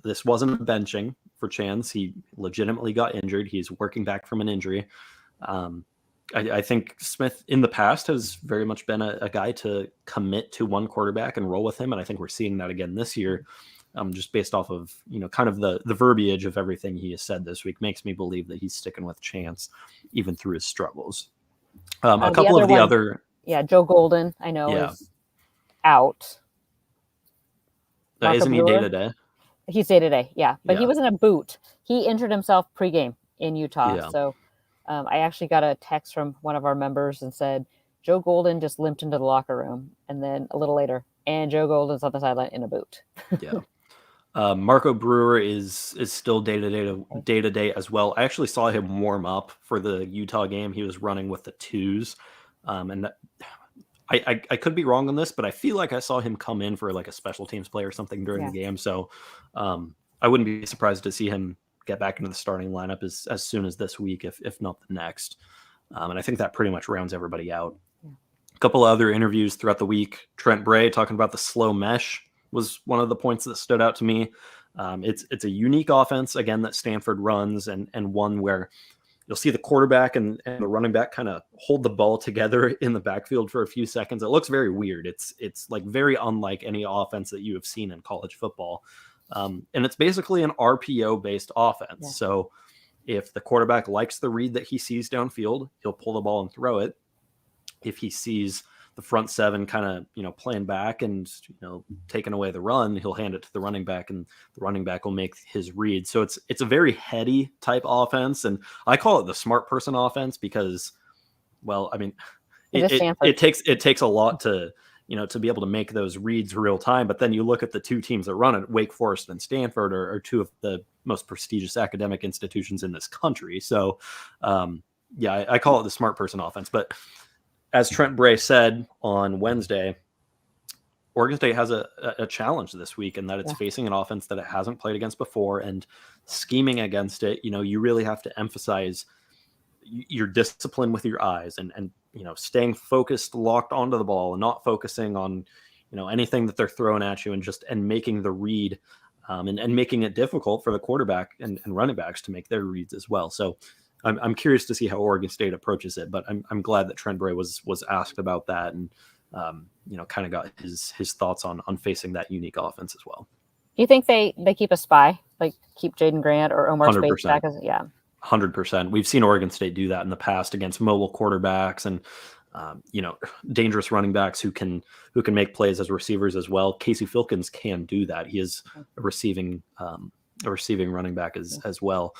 This wasn't a benching for Chance. He legitimately got injured. He's working back from an injury. I think Smith in the past has very much been a guy to commit to one quarterback and roll with him. And I think we're seeing that again this year, just based off of, kind of the verbiage of everything he has said this week makes me believe that he's sticking with Chance even through his struggles. A couple of the other. Yeah, Joe Golden, I know, is out. Isn't he day-to-day? He's day-to-day, but he was in a boot. He injured himself pregame in Utah. So I actually got a text from one of our members and said, Joe Golden just limped into the locker room. And then a little later, and Joe Golden's on the sideline in a boot. Yeah. Marco Brewer is still day to day as well. I actually saw him warm up for the Utah game. He was running with the twos, and I could be wrong on this, but I feel like I saw him come in for like a special teams play or something during the game. So I wouldn't be surprised to see him get back into the starting lineup as soon as this week, if not the next. And I think that pretty much rounds everybody out. A couple of other interviews throughout the week. Trent Bray talking about the slow mesh was one of the points that stood out to me. It's a unique offense, again, that Stanford runs, and one where you'll see the quarterback and the running back kind of hold the ball together in the backfield for a few seconds. It looks very weird. It's like very unlike any offense that you have seen in college football. And it's basically an RPO-based offense. Yeah. So if the quarterback likes the read that he sees downfield, he'll pull the ball and throw it. If he sees the front seven kind of, playing back and, taking away the run, he'll hand it to the running back, and the running back will make his read. So it's a very heady type offense. And I call it the smart person offense because, well, I mean, it takes a lot to be able to make those reads real time. But then you look at the two teams that run it, Wake Forest and Stanford are two of the most prestigious academic institutions in this country. So I call it the smart person offense. But as Trent Bray said on Wednesday, Oregon State has a challenge this week, in that it's facing an offense that it hasn't played against before, and scheming against it. You really have to emphasize your discipline with your eyes and staying focused, locked onto the ball, and not focusing on, anything that they're throwing at you, and making the read and making it difficult for the quarterback and running backs to make their reads as well. So I'm curious to see how Oregon State approaches it, but I'm glad that Trent Bray was asked about that, and kind of got his thoughts on facing that unique offense as well. Do you think they keep a spy, like keep Jaden Grant or Omar Speights back? 100%. We've seen Oregon State do that in the past against mobile quarterbacks and dangerous running backs who can make plays as receivers as well. Casey Filkins can do that. He is a receiving running back as well.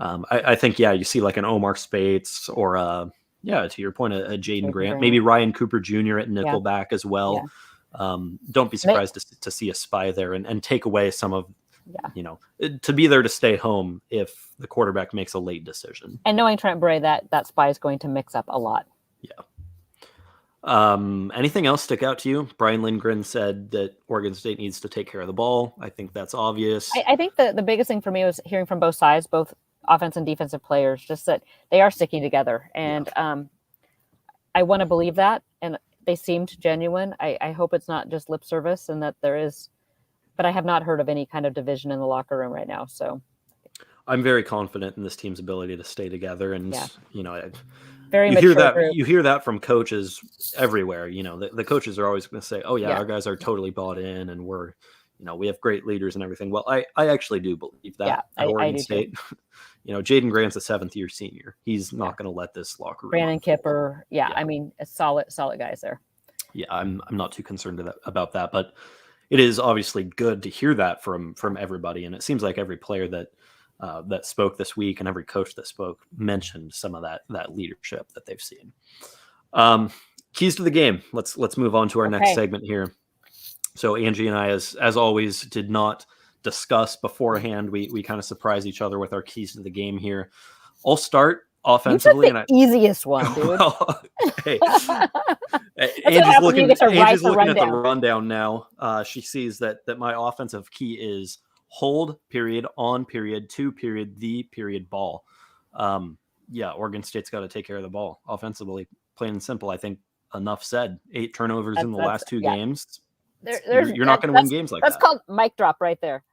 I think, you see like an Omar Speights or to your point, a Jaden Grant, maybe Ryan Cooper Jr. at nickelback as well. Yeah. Don't be surprised to see a spy there and take away some of, to be there to stay home if the quarterback makes a late decision. And knowing Trent Bray, that spy is going to mix up a lot. Yeah. Anything else stick out to you? Brian Lindgren said that Oregon State needs to take care of the ball. I think that's obvious. I think the biggest thing for me was hearing from both sides, both offense and defensive players, just that they are sticking together. And I want to believe that. And they seemed genuine. I hope it's not just lip service, and that there is, but I have not heard of any kind of division in the locker room right now. So I'm very confident in this team's ability to stay together. And, you hear that from coaches everywhere. The coaches are always going to say, our guys are totally bought in, and we're, we have great leaders and everything. Well, I actually do believe that at Oregon State. Jaden Grant's a 7th-year senior. He's not going to let this locker room. Brandon Kipper. I mean, a solid guys there. Yeah, I'm not too concerned about that, but it is obviously good to hear that from everybody. And it seems like every player that spoke this week and every coach that spoke mentioned some of that leadership that they've seen. Keys to the game. Let's move on to our next segment here. So Angie and I, as always, did not discuss beforehand. We kind of surprise each other with our keys to the game here. I'll start offensively. You took the easiest one, dude. Well, hey, Angie's looking at the rundown now. She sees that my offensive key is hold, period, on, period, to, period, the, period, ball. Oregon State's got to take care of the ball offensively. Plain and simple. I think enough said. 8 turnovers in the last 2 games. You're not going to win games like that. That's called mic drop right there.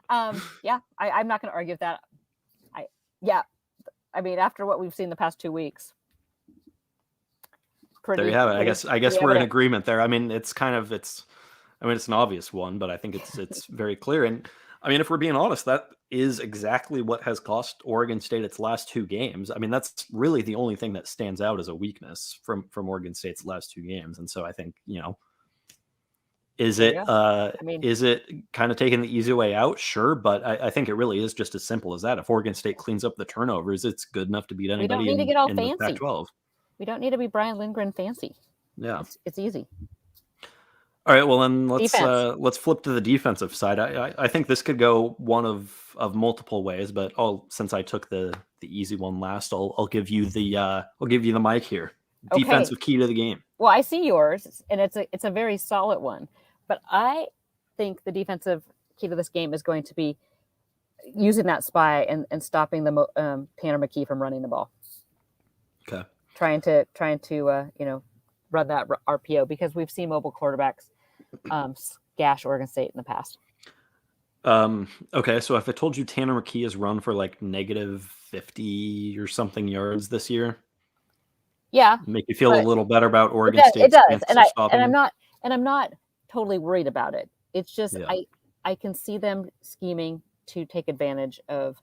I'm not going to argue with that. I mean, after what we've seen the past 2 weeks. There you have it. I guess we're in agreement there. I mean, it's an obvious one, but I think it's very clear. And I mean, if we're being honest, that is exactly what has cost Oregon State its last 2 games. I mean, that's really the only thing that stands out as a weakness from Oregon State's last 2 games. And so I think, is it kind of taking the easy way out? Sure. But I think it really is just as simple as that. If Oregon State cleans up the turnovers, it's good enough to beat anybody in the Pac-12. We don't need to be Brian Lindgren fancy. Yeah. It's easy. All right, well then Defense. let's flip to the defensive side. I think this could go one of multiple ways, but since I took the easy one last, I'll give you the mic here. Okay. Defensive key to the game. Well, I see yours, and it's a very solid one. But I think the defensive key to this game is going to be using that spy and stopping the Tanner McKee from running the ball. Okay. Trying to run that RPO, because we've seen mobile quarterbacks gash Oregon State in the past. Okay, so if I told you Tanner McKee has run for like -50 or something yards this year, yeah, make you feel a little better about Oregon State. It does, and I'm not totally worried about it. It's just I can see them scheming to take advantage of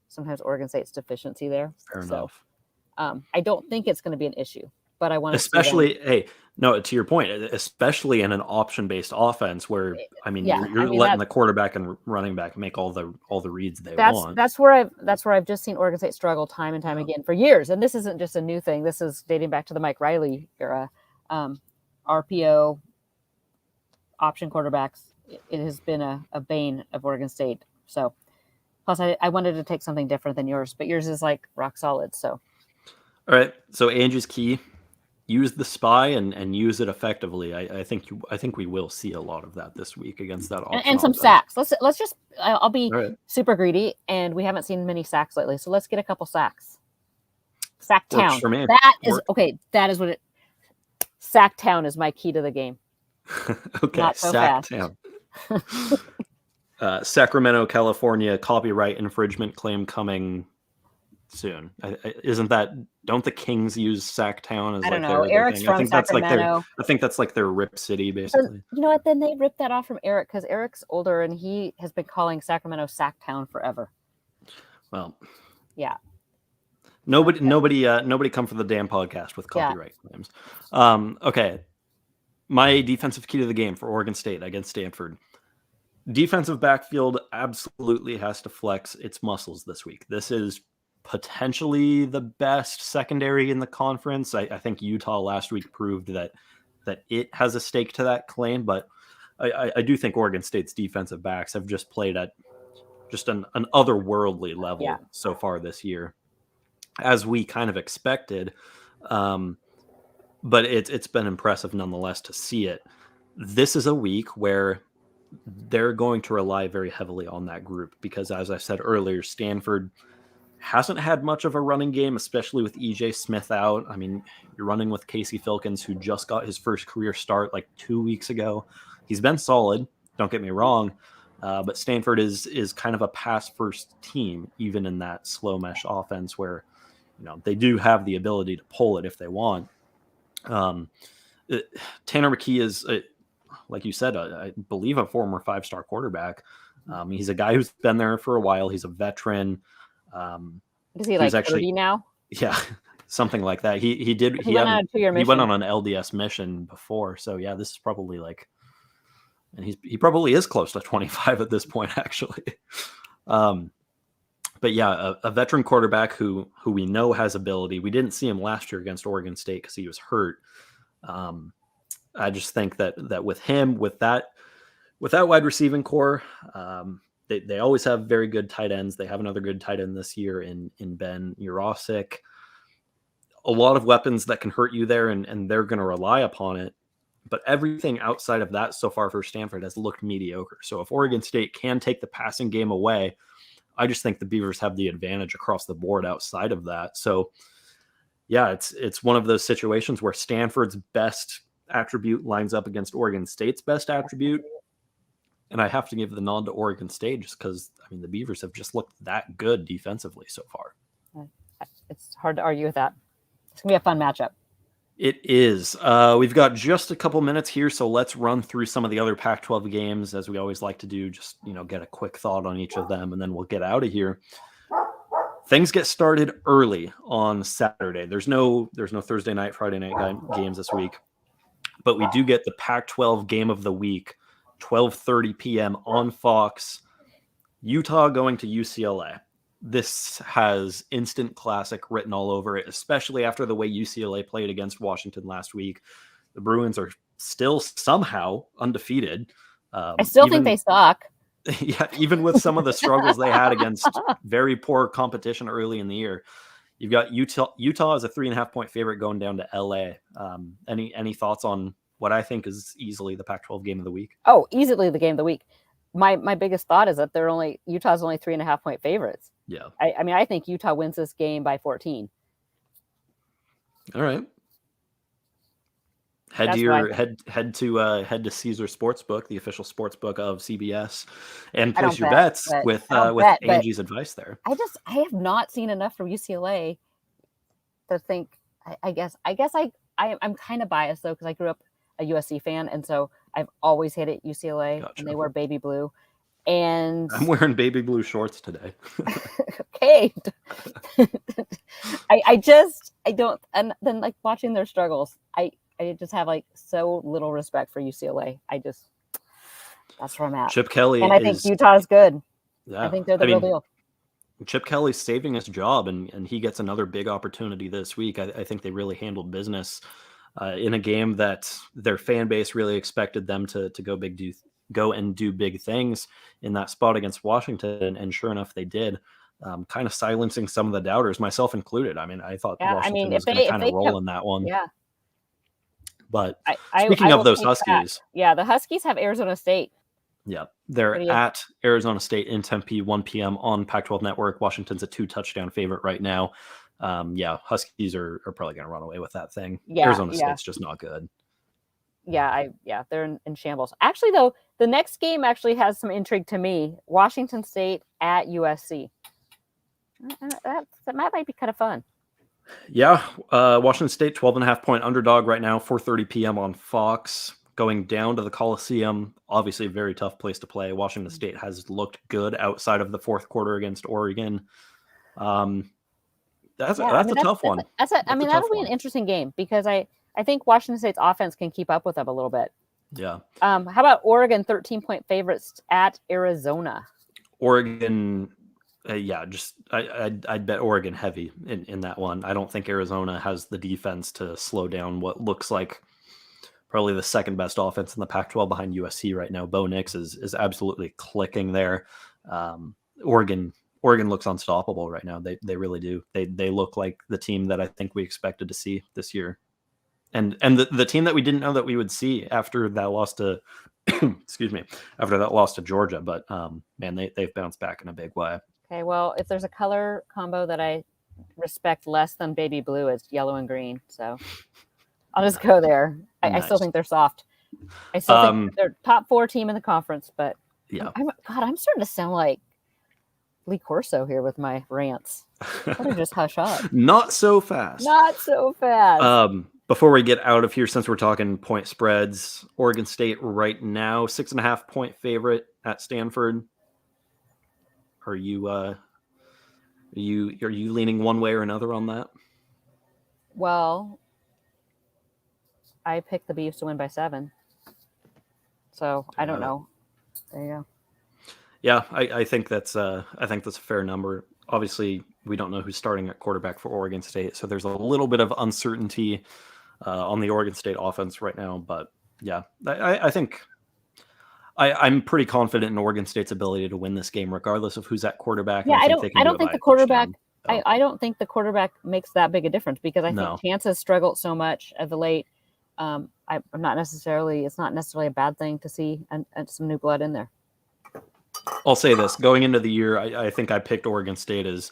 sometimes Oregon State's deficiency there. Fair enough. I don't think it's going to be an issue, but I want to to your point, especially in an option-based offense where you're letting the quarterback and running back make all the reads they want. That's where I've just seen Oregon State struggle time and time again for years. And this isn't just a new thing. This is dating back to the Mike Riley era. RPO option quarterbacks. It has been a bane of Oregon State. So plus I wanted to take something different than yours, but yours is like rock solid. So all right. So Angie's key. Use the spy and use it effectively. I think we will see a lot of that this week against that option and some offense. sacks. Let's just I'll be super greedy, and we haven't seen many sacks lately, so let's get a couple sacks. Sacktown. That is okay. That is what it. Sacktown is my key to the game. Okay, not so Sacktown. Sacramento, California, copyright infringement claim coming soon. Don't the Kings use Sacktown as I don't like know. their Eric's thing? from I think Sacramento. that's like their rip city, basically. You know what? Then they ripped that off from Eric, because Eric's older and he has been calling Sacramento Sacktown forever. Well, yeah. Nobody come for the damn podcast with copyright claims. Okay. My defensive key to the game for Oregon State against Stanford. Defensive backfield absolutely has to flex its muscles this week. This is potentially the best secondary in the conference. I think Utah last week proved that it has a stake to that claim, but I do think Oregon State's defensive backs have just played at just an otherworldly level so far this year, as we kind of expected. But it's been impressive nonetheless to see it. This is a week where they're going to rely very heavily on that group because, as I said earlier, Stanford hasn't had much of a running game, especially with EJ Smith out. I mean, you're running with Casey Filkins, who just got his first career start like 2 weeks ago. He's been solid, don't get me wrong, but Stanford is kind of a pass-first team, even in that slow mesh offense where they do have the ability to pull it if they want. Tanner McKee is, like you said, I believe a former 5-star quarterback. He's a guy who's been there for a while. He's a veteran. Is he like 30 now? Yeah, something like that. He went on an LDS mission before, so yeah, this is probably like, and he probably is close to 25 at this point, actually. But yeah, a veteran quarterback who we know has ability. We didn't see him last year against Oregon State because he was hurt. I just think that with him, with that wide receiving core, they always have very good tight ends. They have another good tight end this year in Ben Urosic. A lot of weapons that can hurt you there, and they're going to rely upon it. But everything outside of that so far for Stanford has looked mediocre. So if Oregon State can take the passing game away, I just think the Beavers have the advantage across the board outside of that. So yeah, it's one of those situations where Stanford's best attribute lines up against Oregon State's best attribute. And I have to give the nod to Oregon State just because, the Beavers have just looked that good defensively so far. It's hard to argue with that. It's going to be a fun matchup. It is. We've got just a couple minutes here, so let's run through some of the other Pac-12 games, as we always like to do, just, get a quick thought on each of them, and then we'll get out of here. Things get started early on Saturday. There's no Thursday night, Friday night games this week, but we do get the Pac-12 game of the week, 12:30 p.m. on Fox. Utah going to UCLA. This has instant classic written all over it, especially after the way UCLA played against Washington last week. The Bruins are still somehow undefeated. I still think they suck. Yeah, even with some of the struggles they had against very poor competition early in the year. You've got Utah as a 3.5-point favorite going down to LA. Any thoughts on what I think is easily the Pac-12 game of the week? Oh, easily the game of the week. My biggest thought is that Utah's only 3.5-point favorites. Yeah. I mean, I think Utah wins this game by 14. All right. Head to Caesar Sportsbook, the official sportsbook of CBS, and place your bets with Angie's advice there. I have not seen enough from UCLA to think. I guess I'm kind of biased though, because I grew up a USC fan, and so I've always hated UCLA. Gotcha. And they wear baby blue. And I'm wearing baby blue shorts today. Okay. I don't, and then like watching their struggles, I just have like so little respect for UCLA. That's where I'm at. Chip Kelly, and I think Utah's good. Yeah, I think they're the real deal. Chip Kelly's saving his job, and he gets another big opportunity this week. I think they really handled business in a game that their fan base really expected them to go and do big things in that spot against Washington, and sure enough, they did. Kind of silencing some of the doubters, myself included. I mean, I thought Washington was going to kind of roll in that one. Yeah. But speaking of those Huskies, the Huskies have Arizona State. Yeah, they're at Arizona State in Tempe, 1 p.m. on Pac-12 Network. Washington's a 2-touchdown favorite right now. Huskies are probably going to run away with that thing. Yeah, Arizona State's just not good. Yeah, they're in shambles. Actually, though, the next game actually has some intrigue to me. Washington State at USC. That might be kind of fun. Yeah, Washington State 12.5-point underdog right now, 4:30 p.m. on Fox. Going down to the Coliseum, obviously a very tough place to play. Washington State has looked good outside of the fourth quarter against Oregon. That's a tough one. That'll be an interesting game because I think Washington State's offense can keep up with them a little bit. Yeah. How about Oregon 13-point favorites at Arizona? Oregon, I'd bet Oregon heavy in that one. I don't think Arizona has the defense to slow down what looks like probably the second best offense in the Pac-12 behind USC right now. Bo Nix is absolutely clicking there. Oregon looks unstoppable right now. They really do. They look like the team that I think we expected to see this year. And the team that we didn't know that we would see after that loss to after that loss to Georgia. But they've bounced back in a big way. Okay, well, if there's a color combo that I respect less than baby blue, it's yellow and green. So I'll just go there. Nice. I still think they're soft. I still think they're top 4 team in the conference, but yeah. I'm starting to sound like Lee Corso here with my rants. Better just hush up. Not so fast. Before we get out of here, since we're talking point spreads, Oregon State right now 6.5-point favorite at Stanford. Are you leaning one way or another on that? Well, I picked the Beavs to win by 7. So I don't know. There you go. Yeah, I think that's a fair number. Obviously, we don't know who's starting at quarterback for Oregon State, so there's a little bit of uncertainty on the Oregon State offense right now. But yeah, I think I'm pretty confident in Oregon State's ability to win this game, regardless of who's at quarterback. Yeah, I don't think the quarterback. I don't think the quarterback makes that big a difference because I think Chance has struggled so much of the late. It's not necessarily a bad thing to see and some new blood in there. I'll say this: going into the year, I think I picked Oregon State as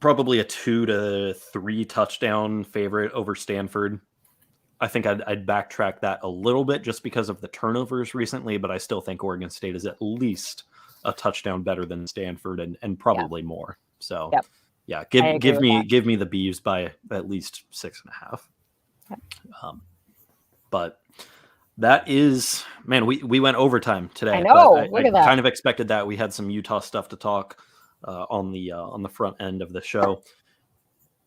probably a 2 to 3 touchdown favorite over Stanford. I think I'd backtrack that a little bit just because of the turnovers recently, but I still think Oregon State is at least a touchdown better than Stanford and probably more. So give me the Beavs by at least 6.5. Yep. But that is, man, we went overtime today. I know. Look at that. Kind of expected that. We had some Utah stuff to talk on the front end of the show.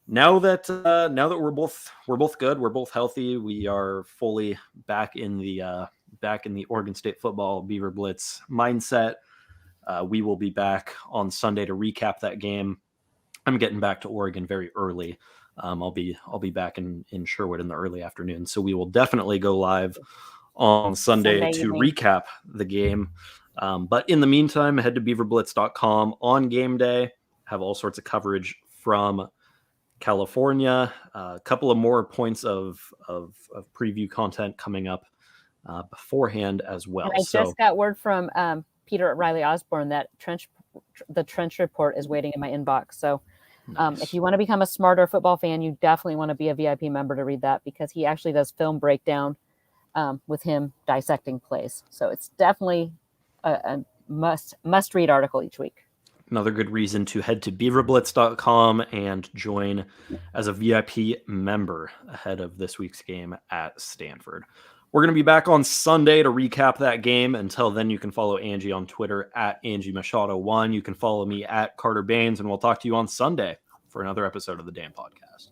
Now that we're both good, we're both healthy, we are fully back in the Oregon State football Beaver Blitz mindset. We will be back on Sunday to recap that game. I'm getting back to Oregon very early. I'll be back in Sherwood in the early afternoon. So we will definitely go live on Sunday to evening. recap the game. But in the meantime, head to BeaverBlitz.com on game day. Have all sorts of coverage from California. A couple of more points of preview content coming up beforehand as well. And I just got word from Peter at Riley Osborne that the trench report is waiting in my inbox. So nice. If you want to become a smarter football fan, you definitely want to be a VIP member to read that, because he actually does film breakdown with him dissecting plays. So it's definitely a must read article each week. Another good reason to head to BeaverBlitz.com and join as a VIP member ahead of this week's game at Stanford. We're going to be back on Sunday to recap that game. Until then, you can follow Angie on Twitter at Angie Machado 1. You can follow me at Carter Bahns, and we'll talk to you on Sunday for another episode of the Damn Podcast.